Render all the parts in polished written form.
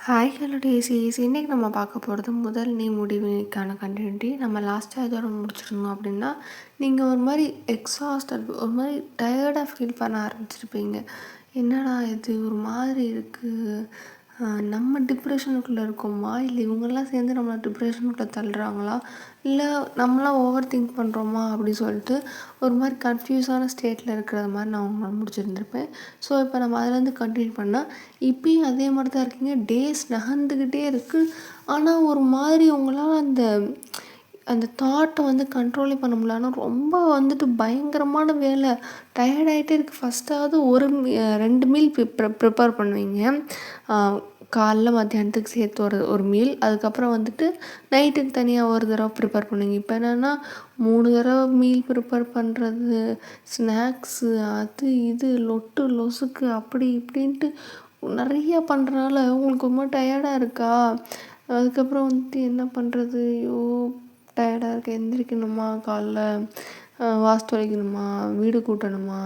Hi hello டேசிஸ். இன்றைக்கி நம்ம பார்க்க போகிறது முதல் நீ முடிவுக்கான கண்டினியூட்டி. நம்ம லாஸ்ட்டாக இதோட முடிச்சிருந்தோம் அப்படின்னா, நீங்கள் ஒரு மாதிரி எக்ஸாஸ்டட், ஒரு மாதிரி டயர்டாக ஃபீல் பண்ண ஆரம்பிச்சிருப்பீங்க. என்னடா இது ஒரு மாதிரி இருக்குது, நம்ம டிப்ரெஷனுக்குள்ளே இருக்கோமா, இல்லை இவங்கெல்லாம் சேர்ந்து நம்மளை டிப்ரெஷனுக்குள்ளே தள்ளுறாங்களா, இல்லை நம்மளாம் ஓவர் திங்க் பண்ணுறோமா அப்படி சொல்லிட்டு ஒரு மாதிரி கன்ஃபியூஸான ஸ்டேட்டில் இருக்கிறது மாதிரி நான் உங்களை முடிச்சிருந்திருப்பேன். ஸோ இப்போ நம்ம அதிலேருந்து கண்டினியூ பண்ணால், இப்பயும் அதே மாதிரி தான் இருக்கீங்க. டேஸ் நகர்ந்துக்கிட்டே இருக்குது. ஆனால் ஒரு மாதிரி உங்களால் அந்த அந்த தாட்டை வந்து கண்ட்ரோலே பண்ண முடியல. ஆனால் ரொம்ப வந்துட்டு பயங்கரமான வேலை, டயர்டாகிட்டே இருக்குது. ஃபஸ்ட்டாவது 2 மீல் ப்ரிப்பேர் பண்ணுவீங்க. காலைல மத்தியானத்துக்கு சேர்த்து ஒரு மீல், அதுக்கப்புறம் வந்துட்டு நைட்டுக்கு தனியாக ஒரு தடவை ப்ரிப்பேர் பண்ணுவீங்க. இப்போ என்னென்னா 3 தடவை மீல் ப்ரிப்பேர் பண்ணுறது, ஸ்நாக்ஸு, அது இது லொட்டு லொசுக்கு அப்படி இப்படின்ட்டு நிறையா பண்ணுறனால உங்களுக்கு ரொம்ப டயர்டாக இருக்கா. அதுக்கப்புறம் வந்துட்டு என்ன பண்ணுறது, ஐயோ டயர்டாக இருக்குது, எந்திரிக்கணுமா, காலைல வாசல் தொலைக்கணுமா, வீடு கூட்டணுமா,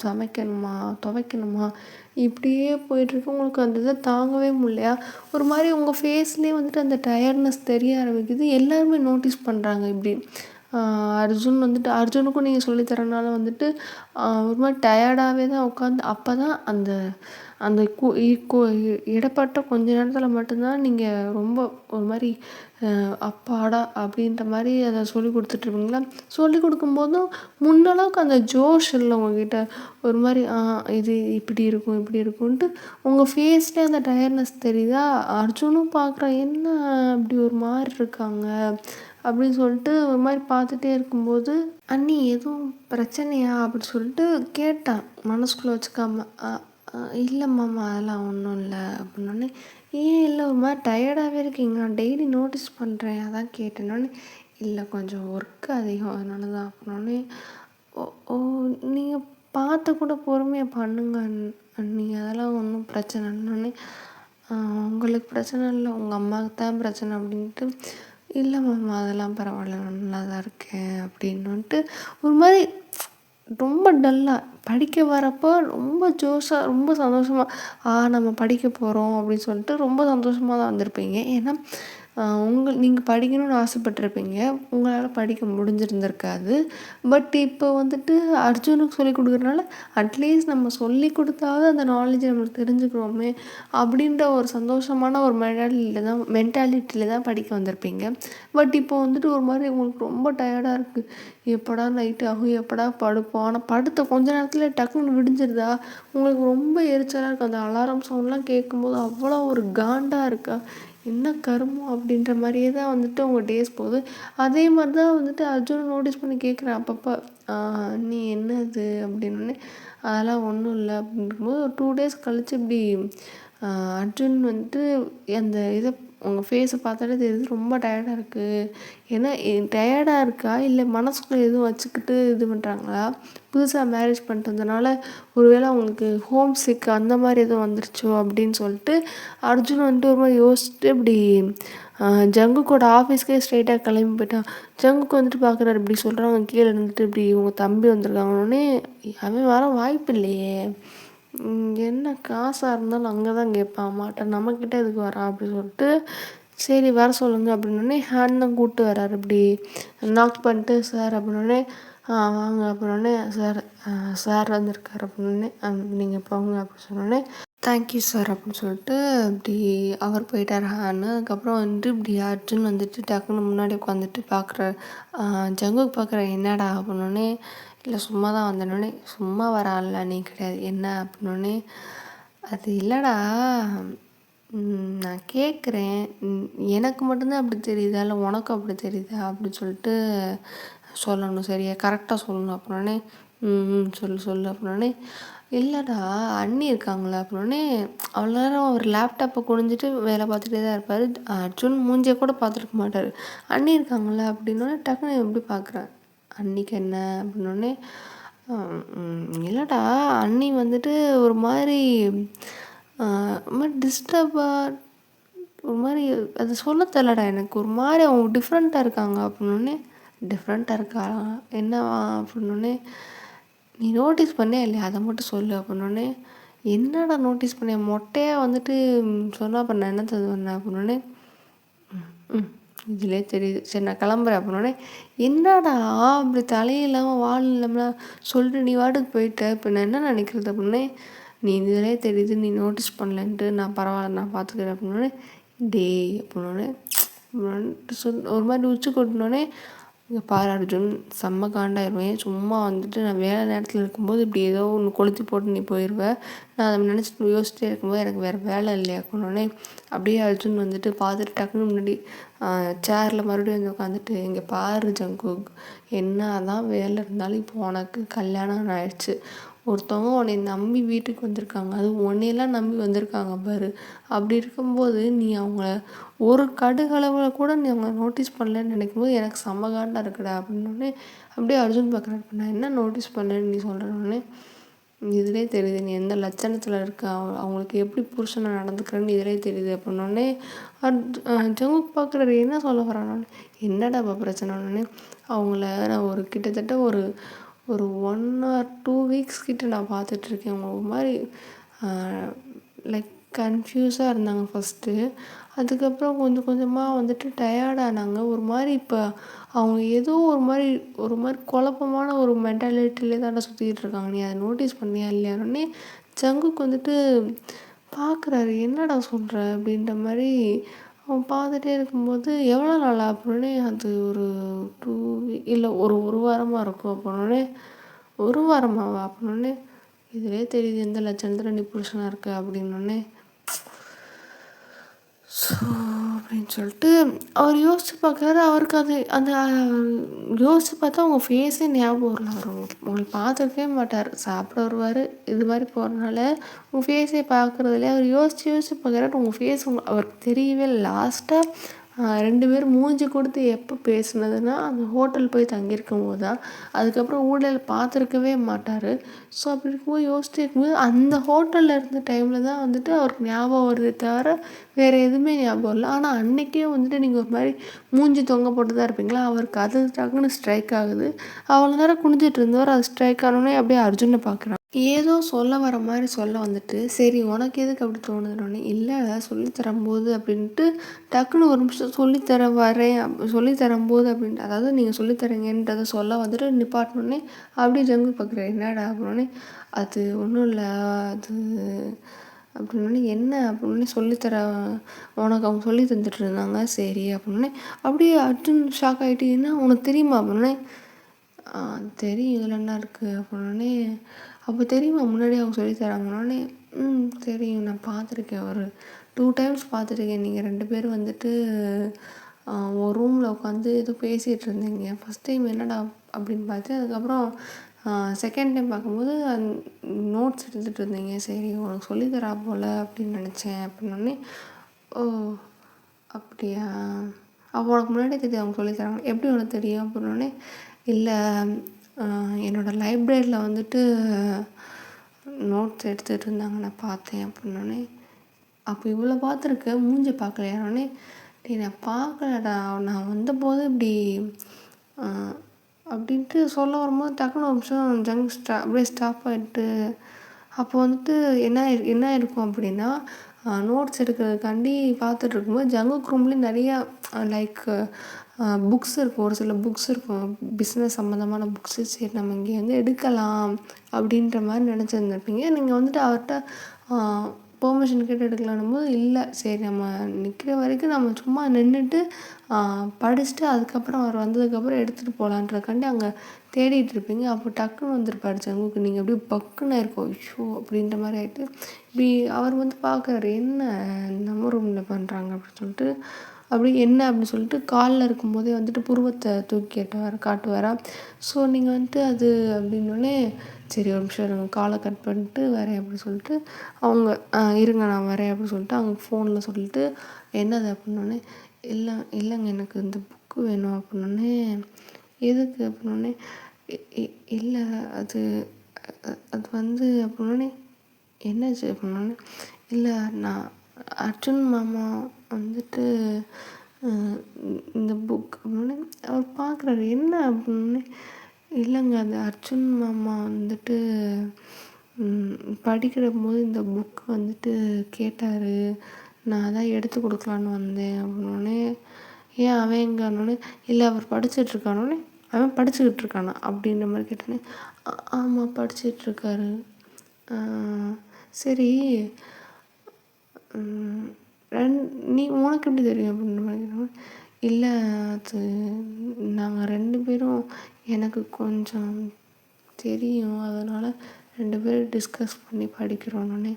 சமைக்கணுமா, துவைக்கணுமா, இப்படியே போயிட்டுருக்கு. உங்களுக்கு அந்த இதை தாங்கவே முடியலையா. ஒரு மாதிரி உங்கள் ஃபேஸ்லேயே வந்துட்டு அந்த டயர்ட்னஸ் தெரிய ஆரம்பிக்குது. எல்லாருமே நோட்டீஸ் பண்ணுறாங்க இப்படி. அர்ஜுனுக்கும் நீங்கள் சொல்லித்தரனால வந்துட்டு ஒரு மாதிரி டயர்டாகவே தான் உட்காந்து, அப்போ தான் அந்த அந்த இடப்பட்ட கொஞ்ச நேரத்தில் மட்டும்தான் நீங்கள் ரொம்ப ஒரு மாதிரி அப்பாடா அப்படின்ற மாதிரி அதை சொல்லி கொடுத்துட்ருப்பீங்களா. சொல்லி கொடுக்கும்போதும் முன்னளவுக்கு அந்த ஜோஷ் இல்லை உங்ககிட்ட. ஒரு மாதிரி இது இப்படி இருக்கும் இப்படி இருக்கும்ன்ட்டு உங்கள் ஃபேஸ்லேயே அந்த டயர்ட்னஸ் தெரியுதா. அர்ஜுனும் பார்க்குறேன், என்ன அப்படி ஒரு மாதிரி இருக்காங்க அப்படின்னு சொல்லிட்டு ஒரு மாதிரி பார்த்துட்டே இருக்கும்போது, அண்ணி எதுவும் பிரச்சனையா அப்படின்னு சொல்லிட்டு கேட்டான் மனசுக்குள்ளே வச்சுக்காம. இல்லை மாமா அதெல்லாம் ஒன்றும் இல்லை அப்படின்னோடனே, ஏன் இல்லை ஒரு மாதிரி டயர்டாகவே இருக்கீங்க, நான் டெய்லி நோட்டீஸ் பண்ணுறேன் அதான் கேட்டேன்னொடனே, இல்லை கொஞ்சம் ஒர்க்கு அதிகம் அதனால தான் அப்படின்னோடனே, ஓ ஓ நீங்கள் பார்த்து கூட பொறுமையாக பண்ணுங்க அண்ணி, அதெல்லாம் ஒன்றும் பிரச்சனை இல்லைன்னொடனே, உங்களுக்கு பிரச்சனை இல்லை, உங்கள் அம்மாவுக்கு தான் பிரச்சனை அப்படின்ட்டு, இல்லை மாமா அதெல்லாம் பரவாயில்ல நான் நல்லா தான் இருக்கேன் அப்படின்னுட்டு ஒரு மாதிரி ரொம்ப டல்லாக. படிக்க வரப்போ ரொம்ப ஜோஷாக ரொம்ப சந்தோஷமாக நம்ம படிக்க போகிறோம் அப்படின்னு சொல்லிட்டு ரொம்ப சந்தோஷமாக தான் வந்திருப்பீங்க. ஏன்னா நீங்கள் படிக்கணும்னு ஆசைப்பட்டிருப்பீங்க, உங்களால் படிக்க முடிஞ்சிருந்திருக்காது. பட் இப்போ வந்துட்டு அர்ஜுனுக்கு சொல்லிக் கொடுக்குறதுனால அட்லீஸ்ட் நம்ம சொல்லி கொடுத்தாவது அந்த நாலேஜை நம்மளுக்கு தெரிஞ்சுக்கிறோமே அப்படின்ற ஒரு சந்தோஷமான ஒரு மென்டாலிட்டியில் தான் படிக்க வந்திருப்பீங்க. பட் இப்போ வந்துட்டு ஒரு மாதிரி உங்களுக்கு ரொம்ப டயர்டாக இருக்குது, எப்படா நைட்டு ஆகும், எப்படா படுப்போம். ஆனால் படுத்த கொஞ்ச நேரத்தில் டக்குன்னு விடிஞ்சிருதா, உங்களுக்கு ரொம்ப எரிச்சலாக இருக்குது. அந்த அலாரம் சவுண்ட்லாம் கேட்கும்போது அவ்வளோ ஒரு காண்டாக இருக்கா, என்ன கருமம் அப்படின்ற மாதிரியே தான் வந்துட்டு உங்கள் டேஸ் போகுது. அதே மாதிரி தான் வந்துட்டு அர்ஜுன் நோட்டீஸ் பண்ணி கேட்குறேன் அப்பப்போ, நீ என்னது அப்படின்னே, அதெல்லாம் ஒன்றும் இல்லை அப்படிங்கும்போது ஒரு 2 டேஸ் கழித்து இப்படி அர்ஜுன் வந்துட்டு அந்த இதை உங்கள் ஃபேஸை பார்த்தாலே தெரியுது ரொம்ப டயர்டாக இருக்குது. ஏன்னா டயர்டாக இருக்கா, இல்லை மனசுக்குள்ளே எதுவும் வச்சுக்கிட்டு இது பண்ணுறாங்களா, புதுசாக மேரேஜ் பண்ணிட்டு வந்ததுனால ஒருவேளை அவங்களுக்கு ஹோம் சிக் அந்த மாதிரி எதுவும் வந்துருச்சோ அப்படின்னு சொல்லிட்டு அர்ஜுன் வந்துட்டு ஒரு மாதிரி யோசிச்சுட்டு இப்படி ஜங்குக்கோட ஆஃபீஸ்க்கே ஸ்ட்ரெயிட்டாக கிளம்பி போயிட்டான். ஜங்குக்கு வந்துட்டு பார்க்குறாரு, இப்படி சொல்கிறாங்க கீழே இருந்துட்டு இப்படி இவங்க தம்பி வந்திருக்காங்கன்னே, அவன் வர வாய்ப்பு இல்லையே, என்ன காசாக இருந்தாலும் அங்கே தான் கேட்பான் மாட்டான், நம்மக்கிட்ட எதுக்கு வரான் அப்படின்னு சொல்லிட்டு, சரி வர சொல்லுங்கள் அப்படின்னோடனே ஹேண்ட் தான் கூப்பிட்டு வர்றாரு. இப்படி நாக் பண்ணிட்டு, சார் அப்படின்னோடனே, வாங்க அப்படின்னோடனே, சார் வந்திருக்கார் அப்படின்னோடனே, நீங்கள் போங்க அப்படின்னு சொன்னோடனே, தேங்க்யூ சார் அப்படின்னு சொல்லிட்டு இப்படி அவர் போயிட்டார் ஹேன்னு. அதுக்கப்புறம் வந்துட்டு இப்படி அர்ஜுன் வந்துட்டு டக்குன்னு முன்னாடி உட்காந்துட்டு பார்க்குறாரு. ஜங்குக்கு பார்க்குற, என்னடா அப்படின்னோடனே, இல்லை சும்மா தான் வந்தேன்னொடனே, சும்மா வர ஆள்ல நீ கிடையாது, என்ன அப்படின்னோடனே, அது இல்லைடா நான் கேட்குறேன், எனக்கு மட்டும்தான் அப்படி தெரியுதா இல்லை உனக்கும் அப்படி தெரியுதா அப்படின்னு சொல்லிட்டு சொல்லணும், சரியா கரெக்டாக சொல்லணும் அப்படின்னோடனே, சொல்லு அப்படின்னோடனே, இல்லைடா அண்ணி இருக்காங்களா அப்படின்னோடனே, அவ்வளோ நேரம் அவர் லேப்டாப்பை குனிஞ்சிட்டு வேலை பார்த்துட்டே தான் இருப்பார். அர்ஜுன் மூஞ்சியை கூட பார்த்துருக்க மாட்டார். அண்ணி இருக்காங்களா அப்படின்னோடனே டக்குன்னு எப்படி பார்க்குறேன், அன்னிக்கு என்ன அப்படின்னோடனே, இல்லைடா அண்ணி வந்துட்டு ஒரு மாதிரி டிஸ்டர்பாக ஒரு மாதிரி அது சொல்ல தெரியலடா எனக்கு, ஒரு மாதிரி அவங்க டிஃப்ரெண்ட்டாக இருக்காங்க அப்படின்னோடனே, டிஃப்ரெண்ட்டாக இருக்கா என்னவா அப்படின்னோடனே, நீ நோட்டீஸ் பண்ணே இல்லையா அதை மட்டும் சொல்லு அப்படின்னோடனே, என்னடா நோட்டீஸ் பண்ணேன் மொட்டையாக வந்துட்டு சொன்னால் அப்போ நான் என்ன பண்ணேன் அப்படின்னோடனே ம் இதிலே தெரியுது சரி நான் கிளம்புறேன் அப்படின்னோடனே என்னடா அப்படி தலையும் இல்லாமல் வால் இல்லாமல் சொல்லிட்டு நீ வாட்டுக்கு போயிட்ட இப்போ நான் என்ன நினைக்கிறது அப்படின்னே நீ இதிலே தெரியுது நீ நோட்டீஸ் பண்ணலன்ட்டு நான் பரவாயில்ல நான் பார்த்துக்கிறேன் அப்படின்னோடனே டே அப்படின்னோடனே ஒரு மாதிரி உச்சி கொட்டினோடனே இங்கே பாரு அர்ஜுன் செம்ம காண்டாயிருவேன் சும்மா வந்துட்டு நான் வேலை நேரத்தில் இருக்கும்போது இப்படி ஏதோ ஒன்று கொளுத்தி போட்டு நீ போயிடுவேன் நான் அதை நினச்சிட்டு யோசிச்சிட்டே இருக்கும்போது எனக்கு வேறு வேலை இல்லையா அப்படின்னோடனே அப்படியே அர்ஜுன் வந்துட்டு பார்த்துட்டு டக்குன்னு முன்னாடி சேரில் மறுபடியும் வந்து உட்காந்துட்டு இங்கே பாரு ஜங்குக் என்ன தான் வேலை இருந்தாலும் இப்போ உனக்கு கல்யாணம் ஆயிடுச்சு ஒருத்தவங்க உன்னை நம்பி வீட்டுக்கு வந்திருக்காங்க அதுவும் உன்னையெல்லாம் நம்பி வந்திருக்காங்க பாரு அப்படி இருக்கும்போது நீ அவங்கள ஒரு கடுகளவில் கூட நீ அவங்க நோட்டீஸ் பண்ணலன்னு நினைக்கும்போது எனக்கு செம்ம இருக்குடா அப்படின்னோடனே அப்படியே அர்ஜுன் பார்க்குறேன் நான் என்ன நோட்டீஸ் பண்ணேன்னு நீ சொல்கிறேன்னொடனே இதிலே தெரியுது நீ எந்த லட்சணத்தில் இருக்க அவங்களுக்கு எப்படி புருஷனை நடந்துக்கிறேன்னு இதிலே தெரியுது அப்படின்னோடனே ஜங்குக் பார்க்குறாரு என்ன சொல்ல வரானோடனே என்னடா இப்போ பிரச்சனைனே அவங்கள நான் ஒரு கிட்டத்தட்ட ஒரு 1 or 2 வீக்ஸ் கிட்ட நான் பார்த்துட்ருக்கேன் அவங்க ஒரு மாதிரி லைக் கன்ஃபியூஸாக இருந்தாங்க ஃபஸ்ட்டு அதுக்கப்புறம் கொஞ்சம் கொஞ்சமாக வந்துட்டு டயர்டானாங்க ஒரு மாதிரி இப்போ அவங்க ஏதோ ஒரு மாதிரி குழப்பமான ஒரு மென்டாலிட்டியிலே தானே சுற்றிக்கிட்டு இருக்காங்க நீ அதை நோட்டீஸ் பண்ணியா இல்லையானே ஜங்குக்கு வந்துட்டு பார்க்குறாரு என்னடா சொல்கிற அப்படின்ற மாதிரி அவன் பார்த்துட்டே இருக்கும்போது எவ்வளோ நாளா அப்படின்னே அது ஒரு 2 இல்லை ஒரு வாரமாக இருக்கும் அப்படின்னோடனே ஒரு வாரமாவா அப்படின்னோடனே இதிலே தெரியுது எந்த லட்சணத்தில் நீ புருஷனாக இருக்க அப்படின்னோடனே ஸோ அப்படின்னு சொல்லிட்டு அவர் யோசித்து பார்க்குறாரு அவருக்கு அது அந்த யோசித்து பார்த்தா அவங்க ஃபேஸே ஞாபகம் வரல அவர் உங்களுக்கு பார்த்துருக்கவே மாட்டார் சாப்பிட வருவார் இது மாதிரி போகிறனால உங்கள் ஃபேஸே பார்க்குறதுல அவர் யோசித்து பார்க்குறாரு உங்கள் ஃபேஸ் அவருக்கு தெரியவே இல்லை லாஸ்ட்டாக 2 பேரும் மூஞ்சி கொடுத்து எப்போ பேசுனதுன்னா அந்த ஹோட்டல் போய் தங்கியிருக்கும் போது தான் அதுக்கப்புறம் ஊழல் பார்த்துருக்கவே மாட்டார் ஸோ அப்படி இருக்கும்போது யோசிச்சுட்டு இருக்கும்போது அந்த ஹோட்டலில் இருந்த டைமில் தான் வந்துட்டு அவருக்கு ஞாபகம் வருதே தவிர வேறு எதுவுமே ஞாபகம் இல்லை ஆனால் அன்றைக்கே வந்துட்டு நீங்கள் ஒரு மாதிரி மூஞ்சி தொங்க போட்டு தான் இருப்பீங்களா அவருக்கு அது டக்குன்னு ஸ்ட்ரைக் ஆகுது அவ்வளோ நேரம் குனிஞ்சிட்டு இருந்தவர் அது ஸ்ட்ரைக் ஆனோடனே அப்படியே அர்ஜுனை பார்க்குறாங்க ஏதோ சொல்ல வர மாதிரி சொல்ல வந்துட்டு சரி உனக்கு எதுக்கு அப்படி தோணுதுன்னொடனே இல்லை சொல்லித்தரும்போது அப்படின்ட்டு டக்குன்னு ஒரு நிமிஷம் சொல்லித்தரும்போது அப்படின்ட்டு அதாவது நீங்கள் சொல்லித்தரீங்கன்றதை சொல்ல வந்துட்டு நிப்பாட்டினோடனே அப்படியே ஜங்கு பார்க்குறேன் என்னடா அப்படின்னோடனே அது ஒன்றும் இல்லை அது அப்படின்னோடனே என்ன அப்படின்னே சொல்லித்தர உனக்கு அவங்க சொல்லி தந்துட்டு இருந்தாங்க சரி அப்படின்னே அப்படியே அர்ஜுன் ஷாக் ஆகிட்டு என்ன உனக்கு தெரியுமா அப்படின்னே தெரியும் இதில் என்ன இருக்குது அப்படின்னோடனே அப்போ தெரியுமா முன்னாடி அவங்க சொல்லி தராங்கன்னொடனே தெரியும் நான் பார்த்துருக்கேன் ஒரு 2 டைம்ஸ் பார்த்துருக்கேன் நீங்கள் 2 பேரும் வந்துட்டு ஒரு ரூமில் உட்காந்து ஏதோ பேசிகிட்டு இருந்தீங்க ஃபஸ்ட் டைம் என்னடா அப்படின்னு பார்த்து அதுக்கப்புறம் செகண்ட் டைம் பார்க்கும்போது நோட்ஸ் எடுத்துகிட்டு இருந்தீங்க சரி உனக்கு சொல்லித்தரா போல் அப்படின்னு நினச்சேன் அப்படின்னோடனே ஓ அப்படியா அப்போ உனக்கு முன்னாடி தெரியும் அவங்க சொல்லித்தராங்க எப்படி உனக்கு தெரியும் அப்படின்னோடனே இல்லை என்னோடய லைப்ரரியில் வந்துட்டு நோட்ஸ் எடுத்துகிட்டு இருந்தாங்க நான் பார்த்தேன் அப்படின்னோடனே அப்போ இவ்வளோ பார்த்துருக்கேன் மூஞ்சி பார்க்கலையானோடனே நான் பார்க்கலடா நான் வந்தபோது இப்படி அப்படின்ட்டு சொல்ல வரும்போது டக்குன்னு ஒரு நிமிஷம் அப்படியே ஸ்டாப் ஆகிட்டு அப்போ வந்துட்டு என்ன இருக்கும் அப்படின்னா நோட்ஸ் எடுக்கிறதுக்காண்டி பார்த்துட்டு இருக்கும்போது ஜங்குக் ரூம்லேயும் நிறையா லைக் புக்ஸ் இருக்கும் ஒரு சில புக்ஸ் இருக்கும் பிஸ்னஸ் சம்மந்தமான புக்ஸு சரி நம்ம இங்கே வந்து எடுக்கலாம் அப்படின்ற மாதிரி நினச்சிருந்துருப்பீங்க நீங்கள் வந்துட்டு அவர்கிட்ட பெர்மிஷன் கேட்டு எடுக்கலான்னும் போது இல்லை சரி நம்ம நிற்கிற வரைக்கும் நம்ம சும்மா நின்றுட்டு படிச்சுட்டு அதுக்கப்புறம் அவர் வந்ததுக்கப்புறம் எடுத்துகிட்டு போகலான்றக்காண்டி அங்கே தேடிட்டு இருப்பீங்க அப்போ டக்குன்னு வந்துருப்பார் ஜங்குக்கு நீங்கள் அப்படியே பக்குன்னு இருக்கும் ஐயோ அப்படின்ற மாதிரி ஆகிட்டு இப்படி அவர் வந்து பார்க்குறாரு என்ன நம்ம ரூமில் பண்ணுறாங்க அப்படின்னு சொல்லிட்டு அப்படி என்ன அப்படின்னு சொல்லிட்டு காலில் இருக்கும்போதே வந்துட்டு புருவத்தை தூக்கி காட்டுவாரா ஸோ நீங்கள் வந்துட்டு அது அப்படின்னோடனே சரி ஒரு நிமிஷம் இருங்க காலை கட் பண்ணிட்டு வரேன் அப்படின்னு சொல்லிட்டு அவங்க இருங்க நான் வரேன் அப்படின்னு சொல்லிட்டு அவங்க ஃபோனில் சொல்லிட்டு என்னது அப்படின்னோடனே இல்லைங்க எனக்கு இந்த புக்கு வேணும் அப்படின்னோடனே எதுக்கு அப்படின்னோடனே இல்லை அது வந்து அப்படின்னோடனே என்னாச்சு அப்படின்னோடனே இல்லை நான் அர்ஜுன் மாமா வந்துட்டு இந்த புக் அப்படின்னே அவர் பார்க்குறாரு என்ன அப்படின்னே இல்லைங்க அது அர்ஜுன் மாமா வந்துட்டு படிக்கிறபோது இந்த புக் வந்துட்டு கேட்டார். நான் தான் எடுத்து கொடுக்கலான்னு வந்தேன் அப்படின்னோடனே, ஏன் அவன் எங்கன்னொடனே, இல்லை அவர் படிச்சிட்ருக்கானோடனே, அவன் படிச்சுக்கிட்டு இருக்கானா அப்படின்ற மாதிரி கேட்டோன்னே, ஆமாம் படிச்சிட்ருக்காரு. சரி, நீ உனக்கு எப்படி தெரியும் அப்படின்ற மாதிரி கேட்டோன்னே, இல்லை அது நாங்கள் 2 பேரும் எனக்கு கொஞ்சம் தெரியும், அதனால் 2 பேரும் டிஸ்கஸ் பண்ணி படிக்கிறோன்னே.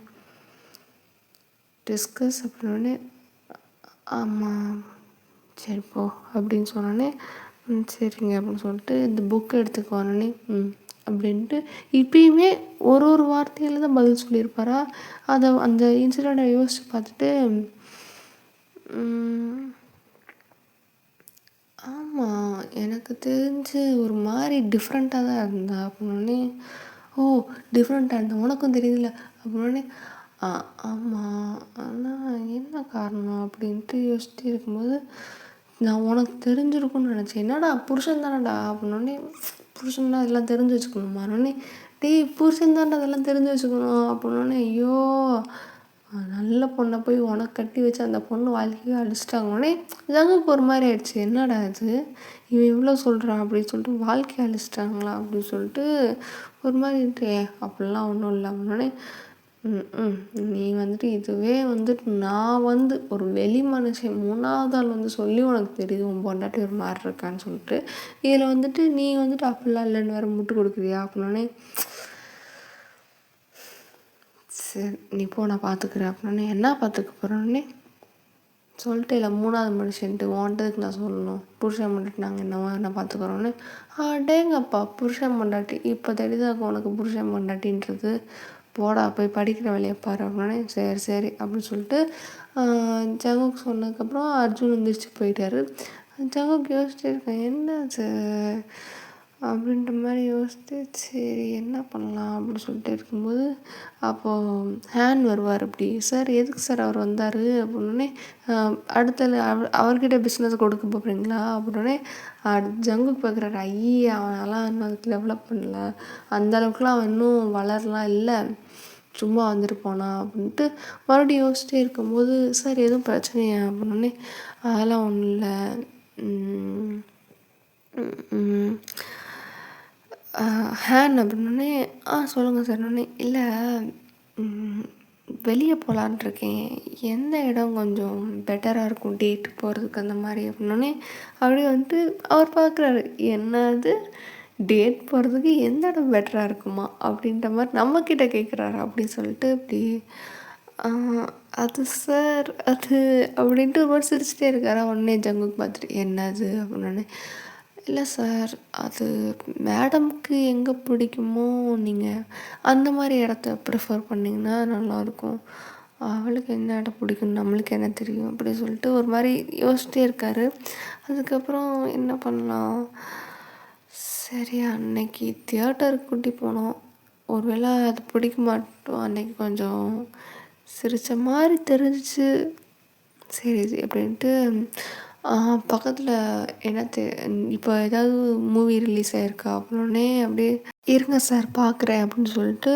டிஸ்கஸ் அப்படின்னோடனே, ஆமாம் சரி போ அப்படின்னு சொன்னோடனே, சரிங்க அப்படின்னு சொல்லிட்டு இந்த புக்கை எடுத்துக்கோனே அப்படின்ட்டு இப்பயுமே ஒரு வார்த்தையில் தான் பதில் சொல்லியிருப்பாரா. அதை அந்த இன்சிடெண்ட்டை யோசித்து பார்த்துட்டு, ஆமாம் எனக்கு தெரிஞ்சு ஒரு மாதிரி டிஃப்ரெண்ட்டாக தான் இருந்தா அப்படின்னோடனே, ஓ டிஃப்ரெண்ட்டாக இருந்தா உனக்கும் தெரியுதுல்ல அப்படின்னோடனே, ஆமாம் ஆனால் என்ன காரணம் அப்படின்ட்டு யோசிச்சுட்டே இருக்கும்போது, நான் உனக்கு தெரிஞ்சிருக்கும்னு நினச்சேன். என்னடா புருஷன் தானடா அப்படின்னோடனே, புருஷன் தான் இதெல்லாம் தெரிஞ்சு வச்சுக்கணுமான்னொடனே, டேய் புருஷன் தான்டா அதெல்லாம் தெரிஞ்சு வச்சுக்கணும் அப்படின்னோடனே, ஐயோ நல்ல பொண்ணை போய் உனக்கு கட்டி வச்சு அந்த பொண்ணு வாழ்க்கையை அழிச்சிட்டாங்கன்னே ஜங்குக்கு ஒரு மாதிரி ஆயிடுச்சு. என்னடா இது இவன் இவ்வளோ சொல்கிறான் அப்படின்னு சொல்லிட்டு வாழ்க்கையை அழிச்சிட்டாங்களா அப்படின்னு சொல்லிட்டு ஒரு மாதிரி அப்படிலாம் ஒன்றும் இல்லை அப்படின்னோடனே, நீ வந்துட்டு இதுவே வந்துட்டு நான் வந்து ஒரு வெளி மனுஷன் 3வது ஆள் வந்து சொல்லி உனக்கு தெரியுது உன் பொண்டாட்டி ஒரு மாதிரி இருக்கான்னு சொல்லிட்டு, இதில் வந்துட்டு நீ வந்துட்டு அப்படிலாம் இல்லைன்னு வேறு முட்டு கொடுக்குறியா அப்படின்னோடனே, சரி நீ போ நான் பார்த்துக்குறேன் அப்படின்னே. என்ன பார்த்துக்க போகிறோன்னே சொல்லிட்டு, இல்லை 3வது மனுஷன்ட்டு உன்ட்டதுக்கு நான் சொல்லணும், புருஷன் பொண்டாட்டி நாங்கள் என்ன பார்த்துக்குறோன்னு. அடேங்கப்பா புருஷன் பொண்டாட்டி இப்போ தெரியுதாக்கா உனக்கு புருஷன் பொண்டாட்டின்றது, போடா போய் படிக்கிற வேலையை பாரு அப்படின்னே. சரி சரி அப்படின்னு சொல்லிட்டு ஜங்குக்கு சொன்னதுக்கப்புறம் அர்ஜுன் எந்திரிச்சு போயிட்டாரு. ஜங்குக்கு யோசிச்சுட்டு இருக்கேன், என்ன அப்படின்ற மாதிரி யோசித்து, சரி என்ன பண்ணலாம் அப்படின்னு சொல்லிட்டு இருக்கும்போது, அப்போது ஹேன் வருவார். அப்படி சார் எதுக்கு சார் அவர் வந்தார் அப்படின்னே, அடுத்தது அவர்கிட்ட பிஸ்னஸ் கொடுக்க போகிறீங்களா அப்படின்னே. ஜங்குக்கு பார்க்குறாரு, அவனெல்லாம் இன்னும் அதுக்கு டெவலப் பண்ணல, அந்தளவுக்குலாம் அவன் இன்னும் வளரலாம் இல்லை, சும்மா வந்துட்டு போனான் அப்படின்ட்டு மறுபடியும் யோசிச்சிட்டே இருக்கும்போது, சார் எதுவும் பிரச்சனையா அப்படின்னே, அதெல்லாம் ஒன்றும் இல்லை, ஹேன் அப்படின்னோடனே, சொல்லுங்கள் சார்னோடனே, இல்லை வெளியே போகலான்ட்டு இருக்கேன், எந்த இடம் கொஞ்சம் பெட்டராக இருக்கும் டேட் போகிறதுக்கு அந்த மாதிரி அப்படின்னோடனே, அப்படியே வந்துட்டு அவர் பார்க்குறாரு, என்னது டேட் போகிறதுக்கு எந்த இடம் பெட்டராக இருக்குமா அப்படின்ற மாதிரி நம்மக்கிட்ட கேட்குறாரு அப்படின்னு சொல்லிட்டு, இப்படி அது சார் அது அப்படின்ட்டு ஒரு மாதிரி சிரிச்சிட்டே இருக்காரா. உடனே ஜங்குக்கு பார்த்துட்டு, என்னது அப்படின்னோடனே, இல்லை சார் அது மேடம்க்கு எங்கே பிடிக்குமோ நீங்கள் அந்த மாதிரி இடத்த ப்ரிஃபர் பண்ணிங்கன்னா நல்லாயிருக்கும், அவளுக்கு என்ன இடம் பிடிக்கும்னு நம்மளுக்கு என்ன தெரியும் அப்படி சொல்லிட்டு ஒரு மாதிரி யோசிச்சிட்டே இருக்கார். அதுக்கப்புறம் என்ன பண்ணலாம், சரி அன்னைக்கு தியேட்டருக்கு கூட்டி போனோம், ஒருவேளை அது பிடிக்க மாட்டோம், அன்னைக்கு கொஞ்சம் சிரித்த மாதிரி தெரிஞ்சிச்சு, சரி அப்படின்ட்டு பக்கத்தில் என்ன இப்போ ஏதாவது மூவி ரிலீஸ் ஆகிருக்கா அப்படின்னே, அப்படியே இருங்க சார் பார்க்குறேன் அப்படின்னு சொல்லிட்டு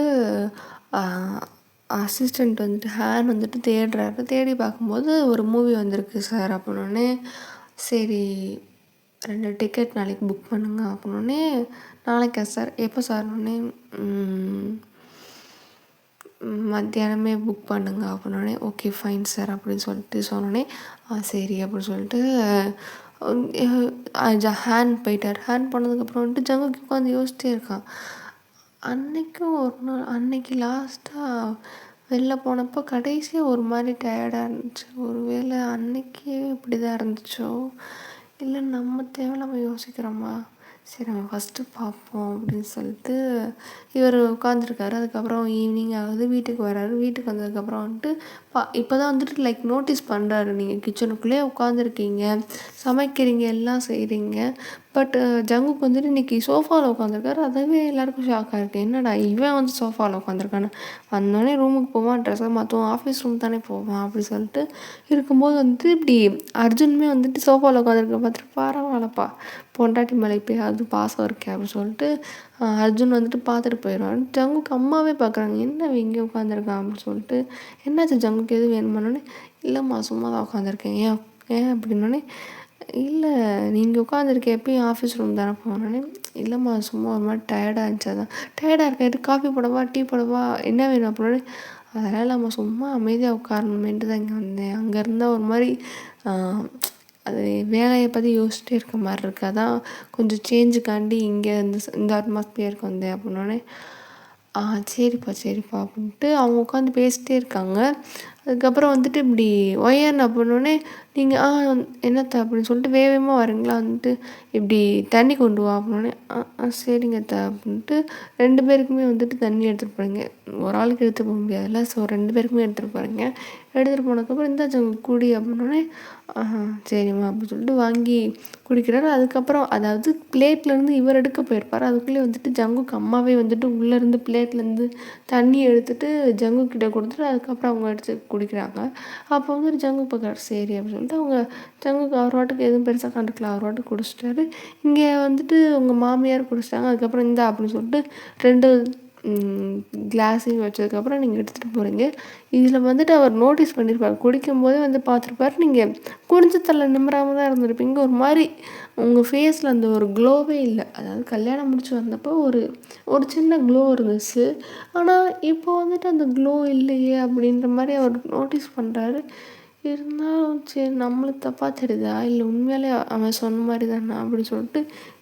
அசிஸ்டண்ட் வந்துட்டு ஹேன் வந்துட்டு தேடுறாரு. தேடி பார்க்கும்போது ஒரு மூவி வந்திருக்கு சார் அப்படின்னோடனே, சரி 2 டிக்கெட் நாளைக்கு புக் பண்ணுங்க அப்படின்னோடனே, நாளைக்கா சார் எப்போ சார்னோடனே, மத்தியானமே புக் பண்ணுங்க அப்படின்னோடனே, ஓகே ஃபைன் சார் அப்படின்னு சொல்லிட்டு சொன்னோடனே, சரி அப்படின்னு சொல்லிட்டு ஹேண்ட் போயிட்டார். ஹேண்ட் போனதுக்கப்புறம் வந்துட்டு ஜங்குக்கு உட்காந்து யோசிச்சிட்டே இருக்கான். அன்றைக்கும் ஒரு நாள் அன்றைக்கி லாஸ்ட்டாக வெளில போனப்போ கடைசியாக ஒரு மாதிரி டயர்டாக இருந்துச்சு. ஒரு வேளை அன்றைக்கே இப்படி தான் இருந்துச்சோ, இல்லை நம்ம தேவையில்லாமல் யோசிக்கிறோமா, சரி நம்ம ஃபஸ்ட்டு பார்ப்போம் அப்படின்னு சொல்லிட்டு இவர் உட்காந்துருக்காரு. அதுக்கப்புறம் ஈவினிங் ஆகுது, வீட்டுக்கு வர்றாரு. வீட்டுக்கு வந்ததுக்கப்புறம் வந்துட்டு இப்போ தான் வந்துட்டு லைக் நோட்டீஸ் பண்ணுறாரு, நீங்கள் கிச்சனுக்குள்ளே உட்காந்துருக்கீங்க, சமைக்கிறீங்க, எல்லாம் செய்கிறீங்க, பட் ஜங்குக் வந்துட்டு இன்றைக்கி சோஃபாவில் உட்காந்துருக்காரு. அதுவே எல்லாருக்கும் ஷாக்காக இருக்குது. என்னடா இவன் வந்து சோஃபாவில் உட்காந்துருக்கான்னு. வந்தோடனே ரூமுக்கு போவான், ட்ரெஸ்ஸை மாற்றுவான், ஆஃபீஸ் ரூம் தானே போவான் அப்படி சொல்லிட்டு இருக்கும்போது வந்துட்டு இப்படி அர்ஜுனுமே வந்துட்டு சோஃபாவில் உட்காந்துருக்க பார்த்துட்டு பரவாயில்லப்பா பொண்டாட்டி மேலே இப்போயாவது பாசம் இருக்கே அப்படின்னு சொல்லிட்டு அர்ஜுன் வந்துட்டு பார்த்துட்டு போயிடுவான். ஜங்குக்கு அம்மாவே பார்க்குறாங்க, என்ன இங்கே உட்காந்துருக்கான் அப்படின்னு சொல்லிட்டு. என்னாச்சு ஜங்குக்கு எது வேணுமானோடனே, இல்லைம்மா சும்மா தான் உட்காந்துருக்கேன், ஏன் ஏன் அப்படின்னோடனே, இல்லை நீங்கள் உட்காந்துருக்க எப்பயும் ஆஃபீஸ் ரூம் தானே போனோடனே, இல்லைம்மா சும்மா ஒரு மாதிரி டயர்டாக இருந்துச்சு, அதான் டயர்டாக இருக்கேன், எது காஃபி போடவா டீ போடவா என்ன வேணும் அப்படின்னோடனே, அதெல்லாம் இல்லாமல் சும்மா அமைதியாக உட்காரணுமேன்ட்டு தான் இங்கே வந்தேன். அங்கே இருந்தால் ஒரு மாதிரி அது வேலையை பற்றி யோசிச்சுட்டே இருக்க மாதிரி இருக்குது, அதான் கொஞ்சம் சேஞ்சுக்காண்டி இங்கே இந்த அட்மாஸ்பியருக்கு வந்தேன் அப்படின்னோடனே, சரிப்பா சரிப்பா அப்படின்ட்டு அவங்க உட்காந்து பேசிகிட்டே இருக்காங்க. அதுக்கப்புறம் வந்துட்டு இப்படி ஒய்யான் அப்படின்னோடனே, நீங்கள் என்னத்த அப்படின்னு சொல்லிட்டு வேகமாக வரீங்களா வந்துட்டு இப்படி தண்ணி கொண்டு வா அப்படின்னோடனே, சரிங்க அப்படின்ட்டு 2 பேருக்குமே வந்துட்டு தண்ணி எடுத்துகிட்டு போகிறீங்க. ஒரு ஆளுக்கு எடுத்துகிட்டு போக முடியாதுல்ல, ஸோ 2 பேருக்குமே எடுத்துகிட்டு போகிறீங்க. எடுத்துகிட்டு போனதுக்கப்புறம் இந்த குடி அப்படின்னோடனே, சரிம்மா அப்படின்னு சொல்லிட்டு வாங்கி குடிக்கிறாரு. அதுக்கப்புறம் அதாவது பிளேட்லேருந்து இவர் எடுக்க போயிருப்பார், அதுக்குள்ளே வந்துட்டு ஜங்குக்கு அம்மாவே வந்துட்டு உள்ளேருந்து பிளேட்லேருந்து தண்ணி எடுத்துகிட்டு ஜங்குக்கிட்ட கொடுத்துட்டு அதுக்கப்புறம் அவங்க எடுத்து குடிக்கிறாங்க. அப்போ வந்துட்டு ஜங்கு பார்க்குறாரு, சரி அப்படின்னு சொல்லிட்டு அவங்க ஜங்குக்கு அவர் வாட்டுக்கு எதுவும் பெருசாக கண்டுக்கல, அவர் வாட்டுக்கு குடிச்சிட்டாரு. இங்கே வந்துட்டு உங்கள் மாமியார் குடிச்சிட்டாங்க. அதுக்கப்புறம் இந்தா அப்படின்னு சொல்லிட்டு 2 கிளாஸையும் வச்சதுக்கப்புறம் நீங்கள் எடுத்துகிட்டு போகிறீங்க. இதில் வந்துட்டு அவர் நோட்டீஸ் பண்ணியிருப்பார், குடிக்கும்போதே வந்து பார்த்துருப்பாரு, நீங்கள் குடிஞ்ச தலை நிமிராமல் தான் இருந்திருப்பீங்க. ஒரு மாதிரி உங்கள் ஃபேஸில் அந்த ஒரு க்ளோவே இல்லை. அதாவது கல்யாணம் முடிச்சு வந்தப்போ ஒரு சின்ன க்ளோ இருந்துச்சு, ஆனால் இப்போ வந்துட்டு அந்த க்ளோ இல்லையே அப்படின்ற மாதிரி அவர் நோட்டீஸ் பண்ணுறாரு. இருந்தாலும் சரி நம்மளுக்கு தப்பாக தெரியுதா இல்லை உண்மையிலே அவன் சொன்ன மாதிரி தானே அப்படின்னு சொல்லிட்டு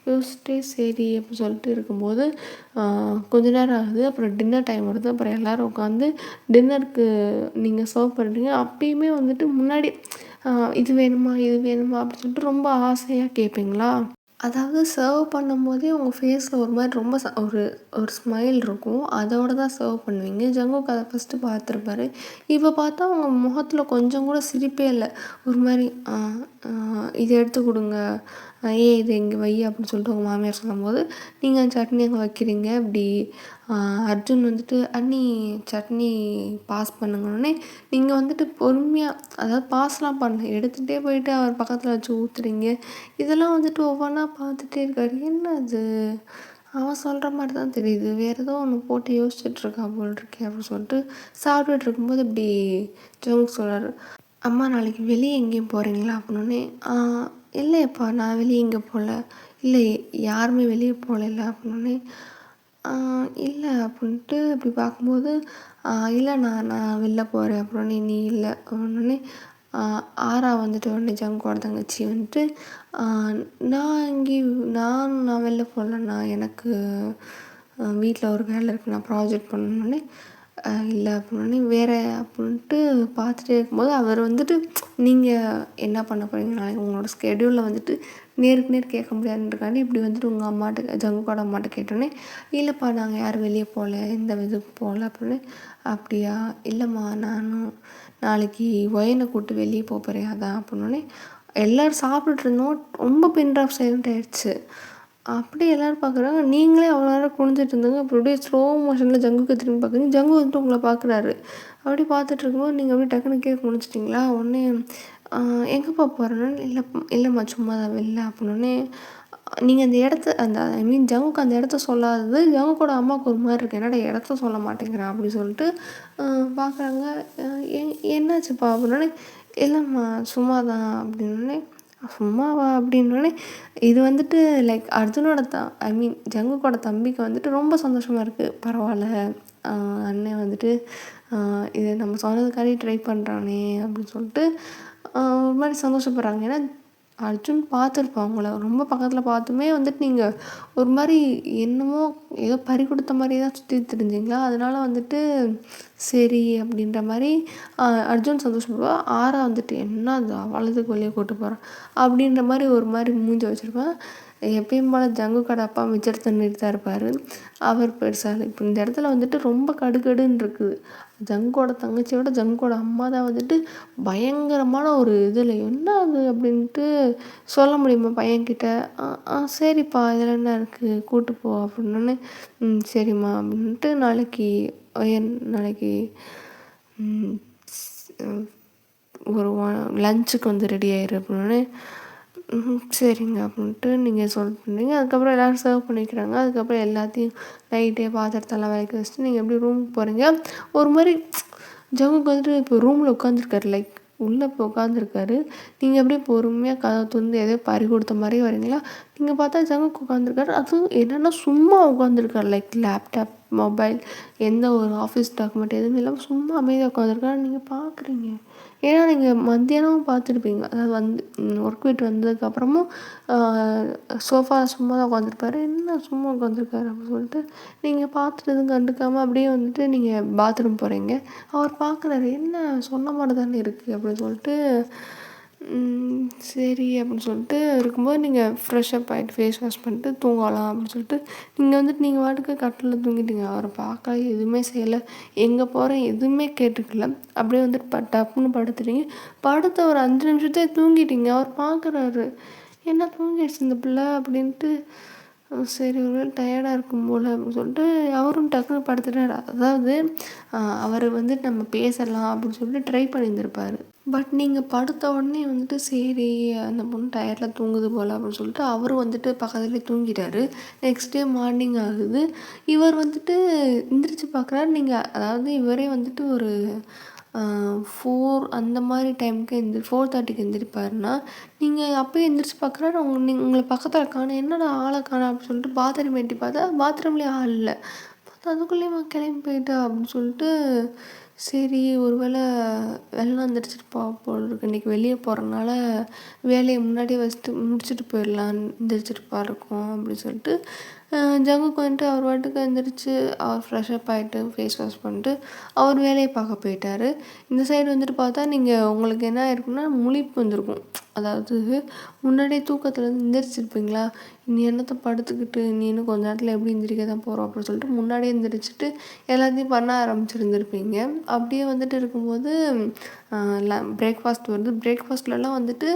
யோசிச்சிட்டே சரி அப்படின்னு சொல்லிட்டு இருக்கும்போது கொஞ்ச நேரம் ஆகுது. அப்புறம் டின்னர் டைம் வருது. அப்புறம் எல்லோரும் உட்காந்து டின்னருக்கு நீங்கள் சர்வ் பண்ணுறீங்க. அப்பயுமே வந்துட்டு முன்னாடி இது வேணுமா இது வேணுமா அப்படின்னு சொல்லிட்டு ரொம்ப ஆசையாக கேட்பீங்களா? அதாவது சர்வ் பண்ணும்போதே உங்கள் ஃபேஸில் ஒரு மாதிரி ரொம்ப ஒரு ஸ்மைல் இருக்கும், அதோடு தான் சர்வ் பண்ணுவீங்க. ஜங்குக் அதை ஃபஸ்ட்டு பார்த்துருப்பாரு. இப்போ பார்த்தா அவங்க முகத்தில் கொஞ்சம் கூட சிரிப்பே இல்லை. ஒரு மாதிரி இதை எடுத்து கொடுங்க, இது இங்கே வை அப்படின்னு சொல்லிட்டு உங்கள் மாமியார் சொல்லும்போது, நீங்கள் சட்னி அங்கே வைக்கிறீங்க. இப்படி அர்ஜுன் வந்துட்டு அண்ணி சட்னி பாஸ் பண்ணுங்கன்னே, நீங்கள் வந்துட்டு பொறுமையாக அதாவது பாஸ்லாம் பண்ணல, எடுத்துகிட்டே போயிட்டு அவர் பக்கத்தில் வச்சு ஊற்றுறீங்க. இதெல்லாம் வந்துட்டு ஒவ்வொன்றா பார்த்துட்டே இருக்காரு. என்ன அது அவன் சொல்கிற மாதிரி தான் தெரியுது, வேறு ஏதோ ஒன்று போட்டு யோசிச்சுட்ருக்கா போல் இருக்கே அப்படின்னு சொல்லிட்டு சாப்பிட்டுட்டு இருக்கும்போது இப்படி ஜோக் சொல்கிறாரு, அம்மா நாளைக்கு வெளியே எங்கேயும் போகிறீங்களா அப்படின்னோடனே, இல்லையப்பா நான் வெளியே எங்கே போகல, இல்லை யாருமே வெளியே போகல அப்படின்னோடனே, இல்லை அப்படின்ட்டு அப்படி பார்க்கும்போது, இல்லை நான் வெளில போகிறேன் அப்படின்னோடனே, நீ இல்லை அப்படின்னோடனே, ஆரா வந்துட்டு உடனே ஜங்கோட தங்கச்சி வந்துட்டு, நான் வெளில போகலண்ணா, எனக்கு வீட்டில் ஒரு வேலை இருக்குது, நான் ப்ராஜெக்ட் பண்ணணுன்னே, இல்லை அப்படின்னோடனே வேறு அப்படின்ட்டு பார்த்துட்டே இருக்கும்போது அவர் வந்துட்டு, நீங்கள் என்ன பண்ண போகிறீங்க நாளைக்கு உங்களோட ஸ்கெடியூலில் வந்துட்டு நேருக்கு நேர் கேட்க முடியாதுன்றக்காண்டி இப்படி வந்துட்டு உங்கள் அம்மாட்ட ஜங்குக்கோட அம்மாட்ட கேட்டோன்னே, இல்லைப்பா நாங்கள் யாரும் வெளியே போகல, எந்த இதுக்கு போகல அப்படின்னு. அப்படியா, இல்லைம்மா நானும் நாளைக்கு ஒயனை கூப்பிட்டு வெளியே போகிறேன் அதான் அப்படின்னோடனே, எல்லோரும் சாப்பிட்டுட்டு இருந்தோம், ரொம்ப பின் ட்ராப் சைலண்ட் ஆகிடுச்சு. அப்படியே எல்லோரும் பார்க்குறாங்க, நீங்களே அவ்வளோ நேரம் குனிஞ்சிட்டு இருந்தீங்க, அப்படி அப்படியே ஸ்லோ மோஷனில் ஜங்குக்கு திரும்பி பார்க்குறீங்க. ஜங்கு வந்துட்டு உங்களை பார்க்குறாரு. அப்படி பார்த்துட்டு இருக்கும்போது நீங்கள் அப்படியே டக்குனு கீழே குனிச்சிட்டிங்களா? உடனே எங்கேப்பா போகிறேன்னு, இல்லைம்மா சும்மா தான் வெளில அப்படின்னோடனே, நீங்கள் அந்த இடத்த ஐ மீன் ஜங்குக்கு அந்த இடத்த சொல்லாதது ஜங்குக்கோட அம்மாவுக்கு ஒரு மாதிரி இருக்குது, என்னடா இடத்த சொல்ல மாட்டேங்கிறேன் அப்படின்னு சொல்லிட்டு பார்க்குறாங்க. என்னாச்சுப்பா அப்படின்னோடனே, இல்லைம்மா சும்மா தான் அப்படின்னோடனே, சும்மாவா அப்படின்னோடனே, இது வந்துட்டு லைக் அர்ஜுனோட ஐ மீன் ஜங்குக்கோட தம்பிக்கு வந்துட்டு ரொம்ப சந்தோஷமாக இருக்குது. பரவாயில்ல அண்ணன் வந்துட்டு இது நம்ம சொன்னதுக்காண்டி ட்ரை பண்ணுறானே அப்படின்னு சொல்லிட்டு ஒரு மாதிரி சந்தோஷப்படுறாங்க. ஏன்னா அர்ஜுன் பார்த்துருப்பான் உங்களை ரொம்ப பக்கத்தில் பார்த்துமே வந்துட்டு நீங்கள் ஒரு மாதிரி என்னமோ ஏதோ பறி கொடுத்த மாதிரி தான் சுற்றி தெரிஞ்சிங்களா, அதனால வந்துட்டு சரி அப்படின்ற மாதிரி அர்ஜுன் சந்தோஷப்படுவா. ஆரா வந்துட்டு என்ன அது அவ்வளோதுக்கு வெளியே கூட்டு போகிறான் அப்படின்ற மாதிரி ஒரு மாதிரி மூஞ்சி வச்சுருப்பேன். எப்பயும் போல் ஜங்குக்கோட அப்பா மிச்சர் தண்ணிட்டு தான் இருப்பார், அவர் பெருசாக இப்போ இந்த இடத்துல வந்துட்டு ரொம்ப கடுகடுன்னு இருக்குது. ஜங்கோட தங்கச்சியோட ஜங்கோட அம்மா தான் வந்துட்டு பயங்கரமான ஒரு இதில் என்ன அது அப்படின்ட்டு சொல்ல முடியுமா பையன்கிட்ட. சரிப்பா இதில் என்ன இருக்குது கூட்டு போ அப்படின்னோடனே சரிம்மா அப்படின்ட்டு நாளைக்கு ஒரு லஞ்சுக்கு வந்து ரெடி ஆயிரு அப்படின்னோடனே சரிங்க அப்படின்ட்டு நீங்கள் சொல்லிட்டீங்க. அதுக்கப்புறம் எல்லோரும் சர்வ் பண்ணிக்கிறாங்க. அதுக்கப்புறம் எல்லாத்தையும் நைட்டே பாத்திரத்தெல்லாம் விளக்கி வச்சுட்டு நீங்கள் எப்படி ரூமுக்கு போகிறீங்க. ஒரு மாதிரி ஜங்குக்கு வந்துட்டு இப்போ ரூமில் உட்காந்துருக்காரு, லைக் உள்ளே இப்போ உட்காந்துருக்காரு. நீங்கள் அப்படியே பொறுமையாக கதை துந்து எதோ பறி கொடுத்த மாதிரி வரீங்களா. நீங்கள் பார்த்தா ஜங்குக்கு உட்காந்துருக்காரு. அதுவும் என்னென்னா சும்மா உட்காந்துருக்காரு, லைக் லேப்டாப் மொபைல் எந்த ஒரு ஆஃபீஸ் டாக்குமெண்ட் எதுவுமே இல்லாமல் சும்மா அமைதியாக உட்காந்துருக்காரு. நீங்கள் பார்க்குறீங்க, ஏன்னா நீங்கள் மத்தியானமும் பார்த்துருப்பீங்க, அதாவது வந்து ஒர்க் விட்டு வந்ததுக்கப்புறமும் சோஃபா சும்மா தான் உட்காந்துருப்பாரு. என்ன சும்மா உட்காந்துருக்காரு அப்படின்னு சொல்லிட்டு நீங்கள் பார்த்துட்டு எதுவும் கண்டுக்காமல் அப்படியே வந்துட்டு நீங்கள் பாத்ரூம் போகிறீங்க. அவர் பார்க்குறாரு, என்ன சொன்ன மாதிரி தானே இருக்குது அப்படின்னு சொல்லிட்டு சரி அப்படின்னு சொல்லிட்டு இருக்கும்போது நீங்கள் ஃப்ரெஷ்அப் ஆகிட்டு ஃபேஸ் வாஷ் பண்ணிட்டு தூங்கலாம் அப்படின்னு சொல்லிட்டு நீங்கள் வாட்டுக்கு கட்டில் தூங்கிட்டீங்க. அவரை பார்க்கல, எதுவுமே செய்யலை, எங்கே போகிறேன் எதுவுமே கேட்டுக்கல. அப்படியே வந்துட்டு டப்புன்னு படுத்துட்டீங்க. படுத்த ஒரு 5 நிமிஷத்தையே தூங்கிட்டீங்க. அவர் பார்க்குறாரு, என்ன தூங்கிடுச்சு இந்த பிள்ளை அப்படின்ட்டு. சரி ஒருவேளை டயர்டாக இருக்கும் போல் அப்படின்னு சொல்லிட்டு அவரும் டக்குன்னு படுத்துட்டார். அதாவது அவர் வந்துட்டு நம்ம பேசலாம் அப்படின்னு சொல்லிட்டு ட்ரை பண்ணியிருந்திருப்பார். பட் நீங்கள் படுத்த உடனே வந்துட்டு சரி அந்த பொண்ணு டயர்டில் தூங்குது போல் அப்படின்னு சொல்லிட்டு அவரும் வந்துட்டு பக்கத்துலேயே தூங்கிட்டார். நெக்ஸ்ட் டே மார்னிங் ஆகுது. இவர் வந்துட்டு எந்திரிச்சு பார்க்குறாரு. நீங்கள் அதாவது இவரே வந்துட்டு ஒரு 4 அந்த மாதிரி டைமுக்கு 4:30க்கு எந்திரிப்பாருன்னா, நீங்கள் அப்போயே எந்திரிச்சு பார்க்குறாரு. உங்களை பக்கத்தில் காணோம், என்னடா ஆளை காணோம் அப்படின்னு சொல்லிட்டு பாத்ரூம் எட்டி பார்த்தா பாத்ரூம்லேயே ஆள் இல்லை. பார்த்தா அதுக்குள்ளேயுமா கிளம்பி போயிட்டா அப்படின்னு சொல்லிட்டு சரி ஒரு வேளை வெள்ளம் வந்துடுச்சுட்டு போல் இருக்கு, இன்றைக்கி வெளியே போகிறனால வேலையை முன்னாடியே வச்சுட்டு முடிச்சுட்டு போயிடலாம் எந்திரிச்சிட்டு இருக்கும் அப்படின்னு சொல்லிட்டு ஜங்குக்கு வந்துட்டு அவர் வாட்டுக்கு எழுந்திரிச்சு அவர் ஃப்ரெஷ்அப் ஆகிட்டு ஃபேஸ் வாஷ் பண்ணிட்டு அவர் வேலையை பார்க்க போயிட்டார். இந்த சைடு வந்துட்டு பார்த்தா நீங்கள் உங்களுக்கு என்ன ஆயிருக்குன்னா முழிப்பு வந்திருக்கும். அதாவது முன்னாடியே தூக்கத்துலேருந்து எந்திரிச்சிருப்பீங்களா, நீ என்னத்தை படுத்துக்கிட்டு நீ இன்னும் கொஞ்ச நேரத்தில் எப்படி எந்திரிக்க தான் போகிறோம் அப்படின்னு சொல்லிட்டு முன்னாடியே எந்திரிச்சிட்டு எல்லாத்தையும் பண்ண ஆரம்பிச்சிருந்துருப்பீங்க. அப்படியே வந்துட்டு இருக்கும்போது பிரேக்ஃபாஸ்ட் வருது. பிரேக்ஃபாஸ்ட்லலாம் வந்துட்டு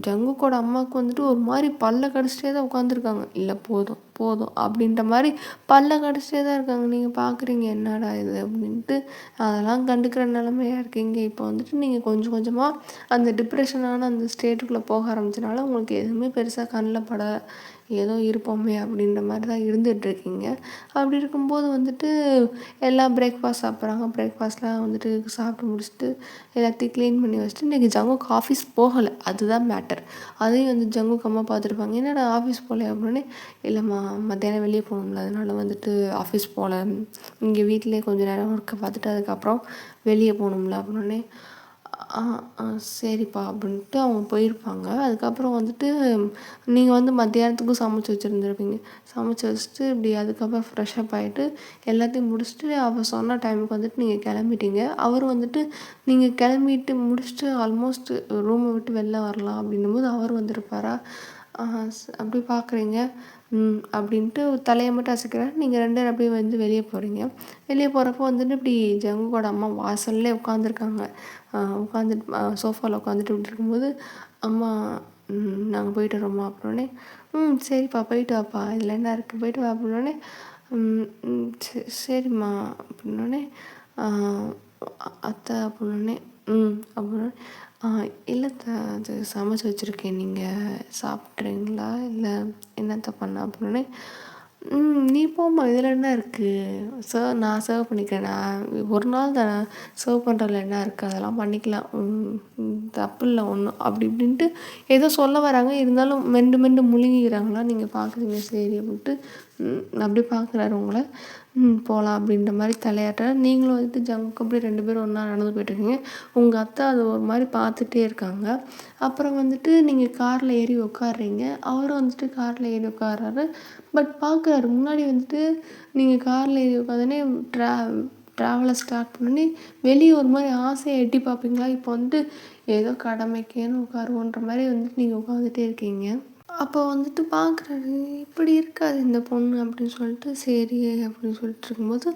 ஜங்குக்கோட அம்மாவுக்கு வந்துட்டு ஒரு மாதிரி பல்ல கடிச்சிட்டே தான் உட்காந்துருக்காங்க. இல்லை போதும் போதும் அப்படின்ற மாதிரி பல்ல கடிச்சிட்டே தான் இருக்காங்க. நீங்கள் பார்க்குறீங்க என்னடா இது அப்படின்ட்டு அதெல்லாம் கண்டுக்கிற நிலமையாக இருக்கீங்க. இப்போ வந்துட்டு நீங்கள் கொஞ்சம் கொஞ்சமாக அந்த டிப்ரெஷனான அந்த ஸ்டேட்டுக்குள்ளே போக ஆரம்பிச்சனால உங்களுக்கு எதுவுமே பெருசாக கண்ணில் பட ஏதோ இருப்போமே அப்படின்ற மாதிரி தான் இருந்துகிட்ருக்கீங்க. அப்படி இருக்கும்போது வந்துட்டு எல்லாம் பிரேக்ஃபாஸ்ட் சாப்பிட்றாங்க. பிரேக்ஃபாஸ்ட்லாம் வந்துட்டு சாப்பிட்டு முடிச்சுட்டு எல்லாத்தையும் க்ளீன் பண்ணி வச்சுட்டு இன்றைக்கி ஜங்குக்கு ஆஃபீஸ் போகலை, அதுதான் மேட்டர். அதையும் வந்து ஜங்குக்கு அம்மா பார்த்துருப்பாங்க. என்னடா ஆஃபீஸ் போகல அப்படின்னே, இல்லைம்மா மத்தியானம் வெளியே போகணும்ல அதனால வந்துட்டு ஆஃபீஸ் போகல, இங்கே வீட்டிலே கொஞ்சம் நேரம் ஒர்க்கை பார்த்துட்டு அதுக்கப்புறம் வெளியே போகணும்ல அப்படின்னே சரிப்பா அப்படின்ட்டு அவங்க போயிருப்பாங்க. அதுக்கப்புறம் வந்துட்டு நீங்கள் வந்து மத்தியானத்துக்கும் சமைச்சி வச்சுருந்துருப்பீங்க. சமைச்சி வச்சுட்டு இப்படி அதுக்கப்புறம் ஃப்ரெஷ்அப் ஆகிட்டு எல்லாத்தையும் முடிச்சுட்டு அவர் சொன்ன டைமுக்கு வந்துட்டு நீங்கள் கிளம்பிட்டீங்க. அவர் வந்துட்டு நீங்கள் கிளம்பிட்டு முடிச்சுட்டு ஆல்மோஸ்ட் ரூமை விட்டு வெளில வரலாம் அப்படின்னும்போது அவர் வந்திருப்பாரா. அப்படி பார்க்குறீங்க அப்படின்ட்டு தலையை மட்டும் அசைக்கிறாரு. நீங்கள் 2 பேரும் அப்படியே வந்து வெளியே போகிறீங்க. வெளியே போகிறப்போ வந்துட்டு இப்படி ஜங்குக்கோட அம்மா வாசல்லே உட்காந்துருக்காங்க. உட்காந்துட்டு சோஃபாவில் உட்காந்துட்டு இப்படி இருக்கும்போது அம்மா நாங்கள் போயிட்டு வரோம்மா அப்படின்னோடனே சரிப்பா போயிட்டு வாப்பா இதில் என்ன இருக்குது போயிட்டு வா அப்படின்னோடனே சரிம்மா அப்படின்னோடனே அத்தை அப்படின்னோடனே அப்படின்னோடனே இல்லை அது சமைச்சி வச்சுருக்கேன், நீங்கள் சாப்பிட்றீங்களா இல்லை என்னத்த பண்ண அப்படின்னோடனே நீ போம்மா இதில் என்ன இருக்குது, நான் சர்வ் பண்ணிக்கிறேன், நான் ஒரு நாள் தானே சர்வ் பண்ணுறதுல என்ன இருக்குது, அதெல்லாம் பண்ணிக்கலாம், தப்பு இல்லை ஒன்றும் அப்படி இப்படின்ட்டு ஏதோ சொல்ல வராங்க. இருந்தாலும் மெண்டு முழுங்கிக்கிறாங்களா நீங்கள் பார்க்குறீங்க. சரி அப்படின்ட்டு அப்படி பார்க்குறாரு உங்களை. போகலாம் அப்படின்ற மாதிரி தலையாட்டுறாரு. நீங்களும் வந்துட்டு ஜங்குக்கு அப்படி 2 பேரும் ஒன்றா நடந்து போயிட்டுருக்கீங்க. உங்கள் அத்தை அது ஒரு மாதிரி பார்த்துட்டே இருக்காங்க. அப்புறம் வந்துட்டு நீங்கள் காரில் ஏறி உட்காடுறீங்க. அவரும் வந்துட்டு காரில் ஏறி உட்கார்றாரு. பட் பார்க்குறாரு முன்னாடி வந்துட்டு நீங்கள் காரில் ஏறி உட்காந்தோடனே ட்ராவலை ஸ்டார்ட் பண்ணி வெளியே ஒரு மாதிரி ஆசையாக எட்டி பார்ப்பீங்களா. இப்போ வந்துட்டு ஏதோ கடமைக்கேன்னு உட்காருவோன்ற மாதிரி வந்துட்டு நீங்கள் உட்காந்துட்டே இருக்கீங்க. அப்போ வந்துட்டு பார்க்குறாரு, இப்படி இருக்காது இந்த பொண்ணு அப்படின்னு சொல்லிட்டு சரி அப்படின்னு சொல்லிட்டு இருக்கும்போது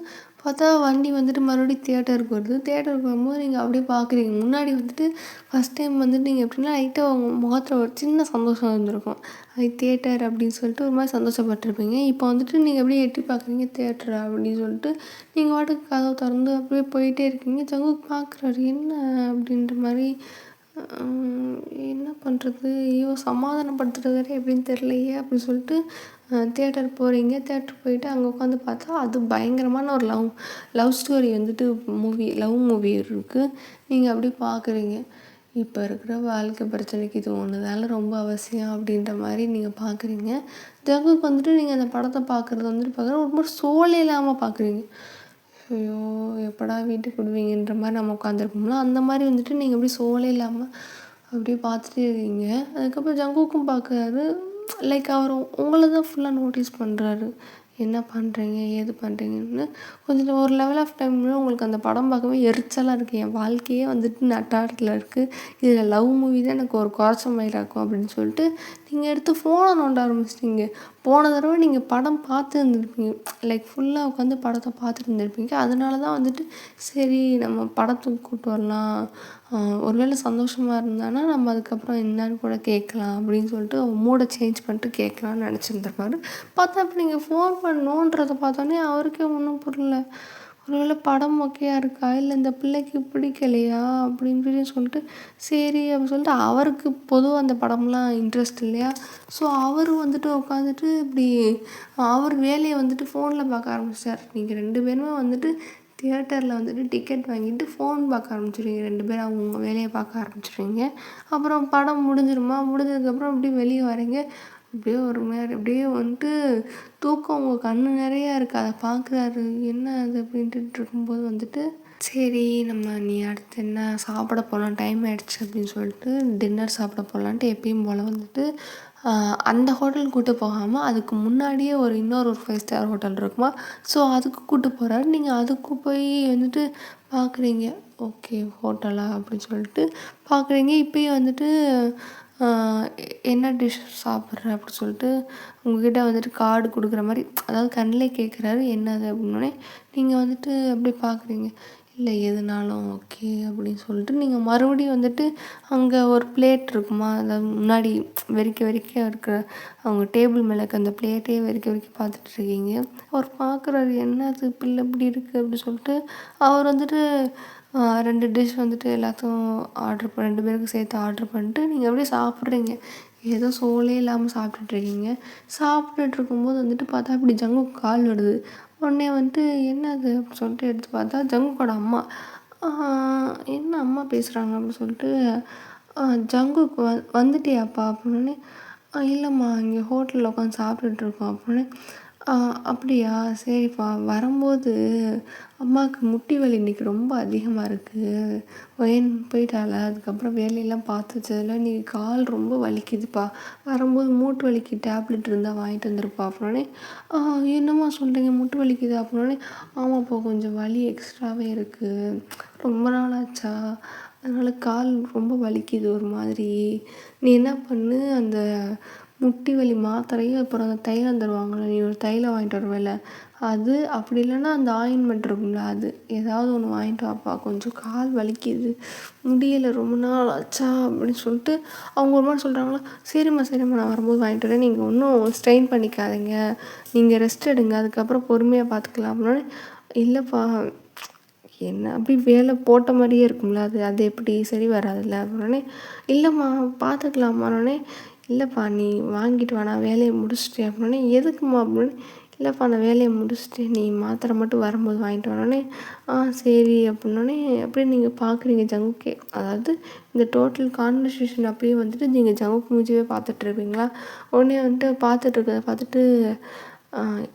பார்த்தா வண்டி வந்துட்டு மறுபடியும் தியேட்டருக்கு வருது. தியேட்டருக்கு வரும்போது நீங்கள் அப்படியே பார்க்குறீங்க. முன்னாடி வந்துட்டு ஃபஸ்ட் டைம் வந்துட்டு நீங்கள் எப்படின்னா லைட்டாக உங்க முகத்துல ஒரு சின்ன சந்தோஷம் இருந்திருக்கும். தியேட்டர் அப்படின்னு சொல்லிட்டு ஒரு மாதிரி சந்தோஷப்பட்டுருப்பீங்க. இப்போ வந்துட்டு நீங்கள் அப்படியே எட்டி பார்க்குறீங்க தியேட்டரா அப்படின்னு சொல்லிட்டு நீங்கள் பாட்டுக்கு கதவை திறந்து அப்படியே போயிட்டே இருக்கீங்க. ஜங்குக் பார்க்குறாரு, என்ன அப்படின்ற மாதிரி என்ன பண்ணுறது, ஐயோ சமாதானப்படுத்துறது வேறு எப்படின்னு தெரியலையே அப்படின்னு சொல்லிட்டு தியேட்டர் போகிறீங்க. தியேட்டர் போயிட்டு அங்கே உட்காந்து பார்த்தா அது பயங்கரமான ஒரு லவ் ஸ்டோரி வந்துட்டு லவ் மூவி இருக்குது. நீங்கள் அப்படி பார்க்குறீங்க. இப்போ இருக்கிற வாழ்க்கை பிரச்சனைக்கு இது ஒன்று தானே ரொம்ப அவசியம் அப்படின்ற மாதிரி நீங்கள் பார்க்குறீங்க. ஜங்குக்கு வந்துட்டு நீங்கள் அந்த படத்தை பார்க்குறது வந்துட்டு ரொம்ப சோலே இல்லாமல் பார்க்குறீங்க. ஐயோ எப்படா வீட்டுக்கு விடுவீங்கன்ற மாதிரி நம்ம உட்காந்துருப்போம்ல, அந்த மாதிரி வந்துட்டு நீங்கள் அப்படியே சோலே இல்லாமல் அப்படியே பார்த்துட்டே இருக்கீங்க. அதுக்கப்புறம் ஜங்குக்கும் பார்க்குறாரு. லைக் அவர் உங்களை தான் ஃபுல்லாக நோட்டீஸ் பண்ணுறாரு. என்ன பண்ணுறீங்க ஏது பண்ணுறீங்கன்னு கொஞ்சம் ஒரு லெவல் ஆஃப் டைமில் உங்களுக்கு அந்த படம் பார்க்கவே எரிச்சலாக இருக்குது. என் வாழ்க்கையே வந்துட்டு நட்டாரத்தில் இருக்குது, இதில் லவ் மூவி தான் எனக்கு ஒரு குறைச்ச மயிலாக்கும் அப்படின்னு சொல்லிட்டு நீங்கள் எடுத்து ஃபோனை நோண்ட ஆரம்பிச்சிட்டிங்க. போன தடவை நீங்கள் படம் பார்த்து இருந்திருப்பீங்க, லைக் ஃபுல்லாக உட்காந்து படத்தை பார்த்துட்டு இருந்திருப்பீங்க. அதனால தான் வந்துட்டு சரி நம்ம படத்துக்கு கூப்பிட்டு வரலாம், ஒருவேளை சந்தோஷமாக இருந்தானா நம்ம அதுக்கப்புறம் என்னன்னு கூட கேட்கலாம் அப்படின்னு சொல்லிட்டு மூடை சேஞ்ச் பண்ணிட்டு கேட்கலான்னு நினச்சிருந்துருப்பாரு. பார்த்தா இப்போ நீங்கள் ஃபோன் பண்ணணுன்றதை பார்த்தோன்னே அவருக்கே ஒன்றும் புரியல. ஒருவேளை படம் மொக்கையாக இருக்கா, இல்லை இந்த பிள்ளைக்கு பிடிக்கலையா அப்படின்னு சொல்லிட்டு சரி அப்படின்னு சொல்லிட்டு அவருக்கு பொதுவாக அந்த படம்லாம் இன்ட்ரெஸ்ட் இல்லையா. ஸோ அவர் வந்துட்டு உட்காந்துட்டு இப்படி அவர் வேலையை வந்துட்டு ஃபோனில் பார்க்க ஆரம்பிச்சார். நீங்கள் 2 பேருமே வந்துட்டு தியேட்டரில் வந்துட்டு டிக்கெட் வாங்கிட்டு ஃபோன் பார்க்க ஆரம்பிச்சிடுவீங்க. 2 பேரும் அவங்க வேலையை பார்க்க ஆரம்பிச்சிடுவீங்க. அப்புறம் படம் முடிஞ்சதுக்கப்புறம் அப்படியே வெளியே வரீங்க. அப்படியே ஒரு மாதிரி அப்படியே வந்துட்டு தூக்கம் உங்கள் கண்ணு நிறையா இருக்குது. அதை பார்க்குறாரு, என்ன அது அப்படின்ட்டு இருக்கும்போது வந்துட்டு சரி நம்ம நீ அடுத்து என்ன சாப்பிட போகலாம், டைம் ஆகிடுச்சு அப்படின்னு சொல்லிட்டு டின்னர் சாப்பிட போகலான்ட்டு எப்பயும் போல் வந்துட்டு அந்த ஹோட்டல் கூட்டு போகாமல் அதுக்கு முன்னாடியே இன்னொரு 5 ஸ்டார் ஹோட்டல் இருக்குமா, ஸோ அதுக்கு கூட்டு போகிறாரு. நீங்கள் அதுக்கு போய் வந்துட்டு பார்க்குறீங்க, ஓகே ஹோட்டலா அப்படின்னு சொல்லிட்டு பார்க்குறீங்க. இப்போயும் வந்துட்டு என்ன டிஷ் சாப்பிட்ற அப்படின்னு சொல்லிட்டு உங்ககிட்ட வந்துட்டு கார்டு கொடுக்குற மாதிரி, அதாவது கண்ணிலே கேட்குறாரு என்னது அப்படின்னோடனே நீங்கள் வந்துட்டு அப்படியே பார்க்குறீங்க. இல்லை எதுனாலும் ஓகே அப்படின்னு சொல்லிட்டு நீங்கள் மறுபடியும் வந்துட்டு அங்கே ஒரு பிளேட் இருக்குமா, அதாவது முன்னாடி வெறிக்க இருக்கிற அவங்க டேபிள் மேலே இருக்க அந்த பிளேட்டே வெறிக்க பார்த்துட்ருக்கீங்க. அவர் பார்க்குறாரு, என்ன அது பிள்ளை இப்படி இருக்குது அப்படின்னு சொல்லிட்டு அவர் வந்துட்டு 2 டிஷ் வந்துட்டு எல்லாத்தையும் 2 பேருக்கு சேர்த்து ஆர்டர் பண்ணிட்டு நீங்கள் அப்படியே சாப்பிட்றீங்க. ஏதோ சோலே இல்லாமல் சாப்பிட்டுட்ருக்கீங்க. சாப்பிட்டுட்டு இருக்கும்போது வந்துட்டு பார்த்தா இப்படி ஜங்குக்கு கால் வருது. உடனே வந்துட்டு என்னது அப்படின்னு சொல்லிட்டு எடுத்து பார்த்தா ஜங்குக்கோட அம்மா. என்ன அம்மா பேசுகிறாங்க அப்படின்னு சொல்லிட்டு ஜங்குக்கு வந்துட்டியாப்பா அப்படின்னே, இல்லைம்மா இங்கே ஹோட்டலில் உட்காந்து சாப்பிட்டுட்ருக்கோம் அப்படின்னே, அப்படியா சரிப்பா, வரும்போது அம்மாவுக்கு முட்டி வலி இன்றைக்கி ரொம்ப அதிகமாக இருக்குது, ஒயன் போயிட்டால, அதுக்கப்புறம் வேலையெல்லாம் பார்த்து வச்சதில் இன்றைக்கி கால் ரொம்ப வலிக்குதுப்பா, வரும்போது மூட்டு வலிக்கு டேப்லெட் இருந்தால் வாங்கிட்டு வந்துருப்பா அப்படின்னே, என்னம்மா சொல்கிறீங்க மூட்டு வலிக்குது அப்படின்னே, ஆமாப்பா கொஞ்சம் வலி எக்ஸ்ட்ராவே இருக்குது, ரொம்ப நாள் ஆச்சா அதனால் கால் ரொம்ப வலிக்குது ஒரு மாதிரி, நீ என்ன பண்ணு அந்த முட்டி வலி மாத்திரையும் அப்புறம் அந்த தைலம் தருவாங்கள்ல, நீ ஒரு தைலம் வாங்கிட்டு வருவேல அது, அப்படி இல்லைன்னா அந்த ஆயின்மெண்ட் இருக்கும்ல அது ஏதாவது ஒன்று வாங்கிட்டு வாப்பா, கொஞ்சம் கால் வலிக்குது முடியலை ரொம்ப நாள் ஆச்சா அப்படின்னு சொல்லிட்டு அவங்க ஒரு மாதிரி சொல்கிறாங்களா, சரிம்மா நான் வரும்போது வாங்கிட்டு வரேன், நீங்கள் ஒன்றும் ஸ்ட்ரெயின் பண்ணிக்காதீங்க, நீங்கள் ரெஸ்ட் எடுங்க, அதுக்கப்புறம் பொறுமையாக பார்த்துக்கலாம் அப்படின்னே, இல்லைப்பா என்ன அப்படி வேலை போட்ட மாதிரியே இருக்கும்ல அது எப்படி சரி வராதுல்ல அப்படின்னே, இல்லைம்மா பார்த்துக்கலாமான்னே, இல்லைப்பா நீ வாங்கிட்டு வா நான் வேலையை முடிச்சிட்டேன் அப்படின்னே, எதுக்குமா அப்படின்னு, இல்லைப்பா நான் வேலையை முடிச்சிட்டேன் நீ மாத்திரை மட்டும் வரும்போது வாங்கிட்டு வரனே, சரி அப்படின்னோடனே அப்படியே நீங்கள் பார்க்குறீங்க ஜங்குக்கே, அதாவது இந்த டோட்டல் கான்வர்சேஷன் அப்படியே வந்துட்டு நீங்கள் ஜங்குக்கு மூஞ்சியே பார்த்துட்ருப்பீங்களா. உடனே வந்துட்டு பார்த்துட்டு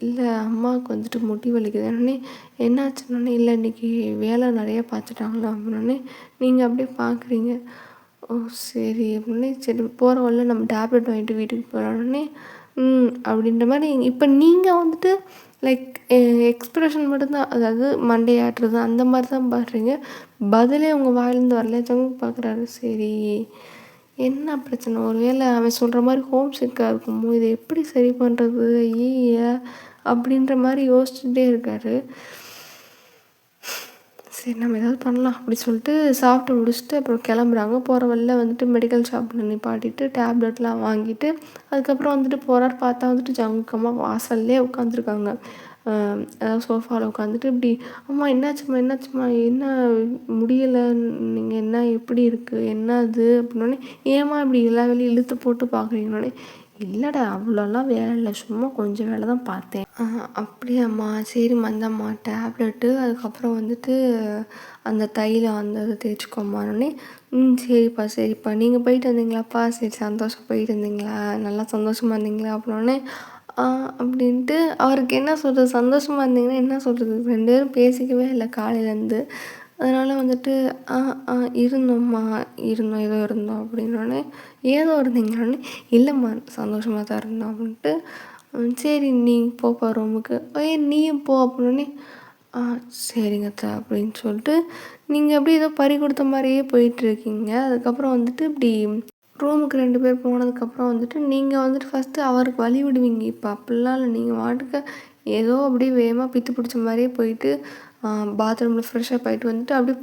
இல்லை அம்மாவுக்கு வந்துட்டு முட்டி வலிக்குதுன்னே, என்னாச்சுன்னொடனே, இல்லை இன்றைக்கி வேலை நிறையா பார்த்துட்டாங்களா அப்படின்னோடனே நீங்கள் அப்படியே பார்க்குறீங்க. ஓ சரி அப்படின்னே, சரி போகிற வழில நம்ம டேப்லெட் வாங்கிட்டு வீட்டுக்கு போகிறோன்னே அப்படின்ற மாதிரி இப்போ நீங்கள் வந்துட்டு லைக் எக்ஸ்ப்ரெஷன் மட்டும்தான், அதாவது மண்டை ஆட்டுறது அந்த மாதிரி தான் பாடுறீங்க, பதிலே உங்கள் வாயிலேருந்து வரல. ஜங்கு பார்க்குறாரு, சரி என்ன பிரச்சனை, ஒரு வேளை அவன் சொல்கிற மாதிரி ஹோம் சிக்காக இருக்குமோ, இதை எப்படி சரி பண்ணுறது அப்படின்ற மாதிரி யோசிச்சுட்டே இருக்காரு. சரி நம்ம ஏதாவது பண்ணலாம் அப்படி சொல்லிட்டு சாப்பிட்டு முடிச்சுட்டு அப்புறம் கிளம்புறாங்க. போகிற வழில வந்துட்டு மெடிக்கல் ஷாப்பில் நிப்பாட்டிட்டு டேப்லெட்லாம் வாங்கிட்டு அதுக்கப்புறம் வந்துட்டு போகிறாரு. பார்த்தா வந்துட்டு ஜங்குக்கம்மா வாசல்லே உட்காந்துருக்காங்க. அதாவது சோஃபாவில் உட்காந்துட்டு இப்படி அம்மா என்னாச்சும்மா என்னாச்சும்மா என்ன முடியலை நீங்கள் என்ன எப்படி இருக்குது என்ன அது அப்படின்னோடனே ஏம்மா இப்படி எல்லா வேலையும் இழுத்து போட்டு பார்க்குறீங்கன்னொடனே இல்லைடா அவ்வளோலாம் வேலை இல்லை சும்மா கொஞ்சம் வேலை தான் பார்த்தேன். அப்படியாம்மா சரிம்மா இந்தாம்மா டேப்லெட்டு அதுக்கப்புறம் வந்துட்டு அந்த தைலம் அந்த இதை தேய்ச்சிக்கோம்மானோடனே சரிப்பா சரிப்பா நீங்கள் போயிட்டு வந்தீங்களாப்பா சரி சந்தோஷம் போயிட்டு வந்தீங்களா நல்லா சந்தோஷமாக இருந்தீங்களா அப்படின்னோடனே அப்படின்ட்டு அவருக்கு என்ன சொல்கிறது சந்தோஷமாக இருந்தீங்கன்னா என்ன சொல்கிறது 2 பேரும் பேசிக்கவே இல்லை காலையிலேருந்து. அதனால் வந்துட்டு இருந்தோம்மா இருந்தோம் ஏதோ இருந்தோம் அப்படின்னோடனே ஏதோ இருந்தீங்களானே இல்லைம்மா சந்தோஷமாக தான் இருந்தோம் அப்படின்ட்டு சரி நீ போப்பா ரூமுக்கு நீயும் போ அப்படின்னோடனே சரிங்க அத்தை அப்படின்னு சொல்லிட்டு நீங்கள் அப்படியே ஏதோ பறி கொடுத்த மாதிரியே போயிட்டுருக்கீங்க. அதுக்கப்புறம் வந்துட்டு இப்படி ரூமுக்கு 2 பேர் போனதுக்கப்புறம் வந்துட்டு நீங்கள் வந்துட்டு ஃபஸ்ட்டு அவருக்கு வழி விடுவீங்க. இப்போ அப்படிலாம் இல்லை நீங்கள் பாட்டுக்கு ஏதோ அப்படியே வேகமாக பித்து பிடிச்ச மாதிரியே போயிட்டு பாத்ரூமில் ஃப்ரெஷ்ஷப் ஆகிட்டு வந்துட்டு அப்படியே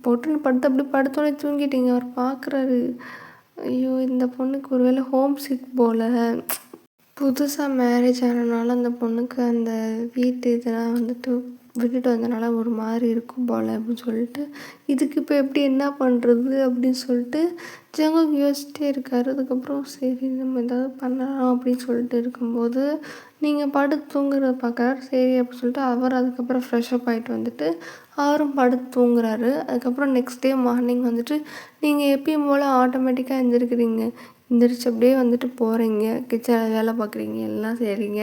பொட்டுன்னு படுத்து அப்படியே படுத்தோடனே தூங்கிட்டீங்க. அவர் பார்க்குறாரு. ஐயோ இந்த பொண்ணுக்கு ஒரு வேளை ஹோம் சிக் போல் புதுசாக மேரேஜ் ஆனனால அந்த பொண்ணுக்கு அந்த வீட்டு இதெல்லாம் வந்துட்டு விட்டுட்டு வந்தனால ஒரு மாதிரி இருக்கும் போல் அப்படின்னு சொல்லிட்டு இதுக்கு இப்போ எப்படி என்ன பண்ணுறது அப்படின்னு சொல்லிட்டு ஜங்குக் யோசிச்சிட்டே இருக்கார். அதுக்கப்புறம் சரி நம்ம ஏதாவது பண்ணலாம் அப்படின்னு சொல்லிட்டு இருக்கும்போது நீங்கள் படுத்து தூங்குறத பார்க்குறாரு. சரி அப்படின்னு சொல்லிட்டு அவர் அதுக்கப்புறம் ஃப்ரெஷ்ஷப் ஆகிட்டு வந்துட்டு அவரும் படுத்து தூங்குறாரு. அதுக்கப்புறம் நெக்ஸ்ட் டே மார்னிங் வந்துட்டு நீங்கள் எப்பயும் போல் ஆட்டோமேட்டிக்காக எழுந்திருக்கிறீங்க. எந்திரிச்சு அப்படியே வந்துட்டு போகிறீங்க கிச்சனில் வேலை பார்க்குறீங்க எல்லாம் செய்கிறீங்க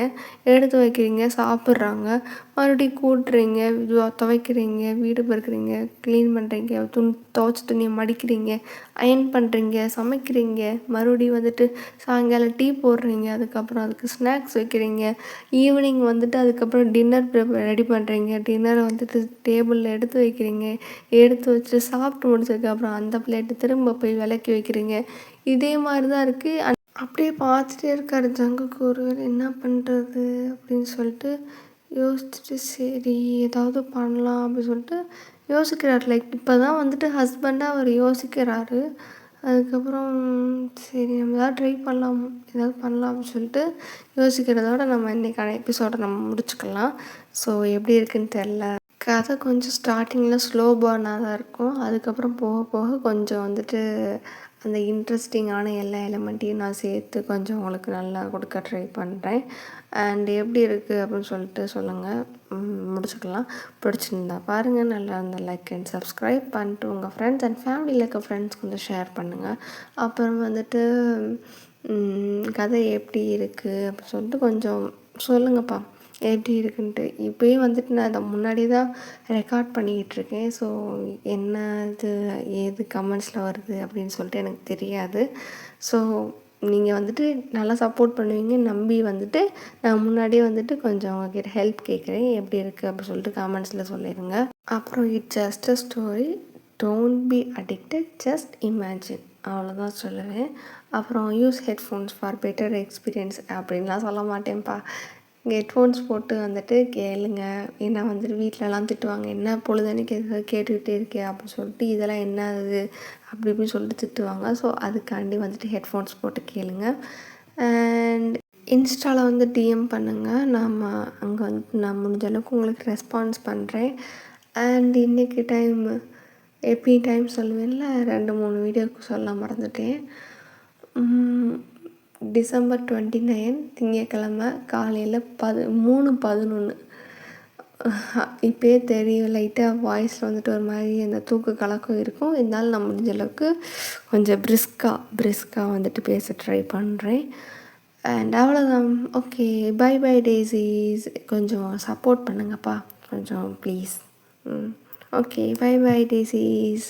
எடுத்து வைக்கிறீங்க சாப்பிட்றாங்க மறுபடியும் கூட்டுறீங்க துவைக்கிறீங்க வீடு பெருக்குறீங்க க்ளீன் பண்ணுறீங்க துவைச்ச துணியை மடிக்கிறீங்க அயர்ன் பண்ணுறீங்க சமைக்கிறீங்க மறுபடியும் வந்துட்டு சாயங்காலம் டீ போடுறீங்க அதுக்கப்புறம் அதுக்கு ஸ்நாக்ஸ் வைக்கிறீங்க ஈவினிங் வந்துட்டு அதுக்கப்புறம் டின்னர் ரெடி பண்ணுறீங்க டின்னரை வந்துட்டு டேபிளில் எடுத்து வைக்கிறீங்க எடுத்து வச்சுட்டு சாப்பிட்டு முடிச்சதுக்கப்புறம் அந்த பிளேட்டு திரும்ப போய் விளக்கி வைக்கிறீங்க. இதே மாதிரி தான் இருக்குது. அப்படியே பார்த்துட்டே இருக்கார் ஜங்குக்கு. ஒருவேளை என்ன பண்ணுறது அப்படின்னு சொல்லிட்டு யோசிச்சுட்டு சரி ஏதாவது பண்ணலாம் அப்படின்னு சொல்லிட்டு யோசிக்கிறார். லைக் இப்போ தான் வந்துட்டு ஹஸ்பண்டாக அவர் யோசிக்கிறாரு. அதுக்கப்புறம் சரி நம்ம ஏதாவது ட்ரை பண்ணலாம் ஏதாவது பண்ணலாம் அப்படின்னு சொல்லிட்டு யோசிக்கிறதோட நம்ம இன்றைக்கான எபிசோடை நம்ம முடிச்சுக்கலாம். ஸோ எப்படி இருக்குன்னு தெரில. கதை கொஞ்சம் ஸ்டார்டிங்கில் ஸ்லோ பர்னாக தான் இருக்கும். அதுக்கப்புறம் போக போக கொஞ்சம் வந்துட்டு அந்த இன்ட்ரெஸ்டிங்கான எல்லா எலிமெண்ட்டையும் நான் சேர்த்து கொஞ்சம் உங்களுக்கு நல்லா கொடுக்க ட்ரை பண்ணுறேன். அண்ட் எப்படி இருக்குது அப்படின்னு சொல்லிட்டு சொல்லுங்கள். முடிச்சுக்கலாம். பிடிச்சிருந்தா பாருங்கள். நல்லா இருந்தால் லைக் அண்ட் சப்ஸ்கிரைப் பண்ணிட்டு உங்கள் ஃப்ரெண்ட்ஸ் அண்ட் ஃபேமிலியில் இருக்க ஃப்ரெண்ட்ஸ் கொஞ்சம் ஷேர் பண்ணுங்கள். அப்புறம் வந்துட்டு கதை எப்படி இருக்குது அப்படின்னு சொல்லிட்டு கொஞ்சம் சொல்லுங்கப்பா எப்படி இருக்குன்ட்டு. இப்போயும் வந்துட்டு நான் அதை முன்னாடி தான் ரெக்கார்ட் பண்ணிக்கிட்டுருக்கேன். ஸோ என்ன இது ஏது கமெண்ட்ஸில் வருது அப்படின்னு சொல்லிட்டு எனக்கு தெரியாது. ஸோ நீங்கள் வந்துட்டு நல்லா சப்போர்ட் பண்ணுவீங்கன்னு நம்பி வந்துட்டு நான் முன்னாடியே வந்துட்டு கொஞ்சம் உங்ககிட்ட ஹெல்ப் கேட்குறேன். எப்படி இருக்குது அப்படின்னு சொல்லிட்டு கமெண்ட்ஸில் சொல்லிடுங்க. அப்புறம் it's just a story, don't be addicted, just imagine, அவ்வளோதான் சொல்லுவேன். அப்புறம் use headphones for better experience அப்படின்லாம் சொல்ல மாட்டேன்ப்பா. ஹெட்ஃபோன்ஸ் போட்டு வந்துட்டு கேளுங்க. ஏன்னா வந்துட்டு வீட்டிலலாம் திட்டுவாங்க, என்ன பொழுதன்னைக்கு எதாவது கேட்டுக்கிட்டே இருக்கே அப்படின்னு சொல்லிட்டு, இதெல்லாம் என்ன அது அப்படி இப்படின்னு சொல்லிட்டு திட்டுவாங்க. ஸோ அதுக்காண்டி வந்துட்டு ஹெட்ஃபோன்ஸ் போட்டு கேளுங்க. அண்ட் இன்ஸ்டாவில் வந்து டிஎம் பண்ணுங்கள். அங்கே வந்துட்டு நான் முடிஞ்ச அளவுக்கு உங்களுக்கு ரெஸ்பான்ஸ் பண்ணுறேன். அண்ட் இன்றைக்கி எப்பயும் டைம் சொல்லுவேன்ல, 2-3 வீடியோவுக்கு சொல்ல மறந்துட்டேன். December 29 திங்கக்கிழமை காலையில் 3:11. இப்போயே தெரியும் லைட்டாக வாய்ஸில் வந்துட்டு ஒரு மாதிரி அந்த தூக்க கலக்கம் இருக்கும். இருந்தாலும் நான் முடிஞ்ச அளவுக்கு கொஞ்சம் பிரிஸ்காக வந்துட்டு பேச ட்ரை பண்ணுறேன். அண்ட் அவ்வளோதான். ஓகே, பை டேஸீஸ். கொஞ்சம் சப்போர்ட் பண்ணுங்கப்பா கொஞ்சம் ப்ளீஸ். Okay, bye டேஸீஸ்.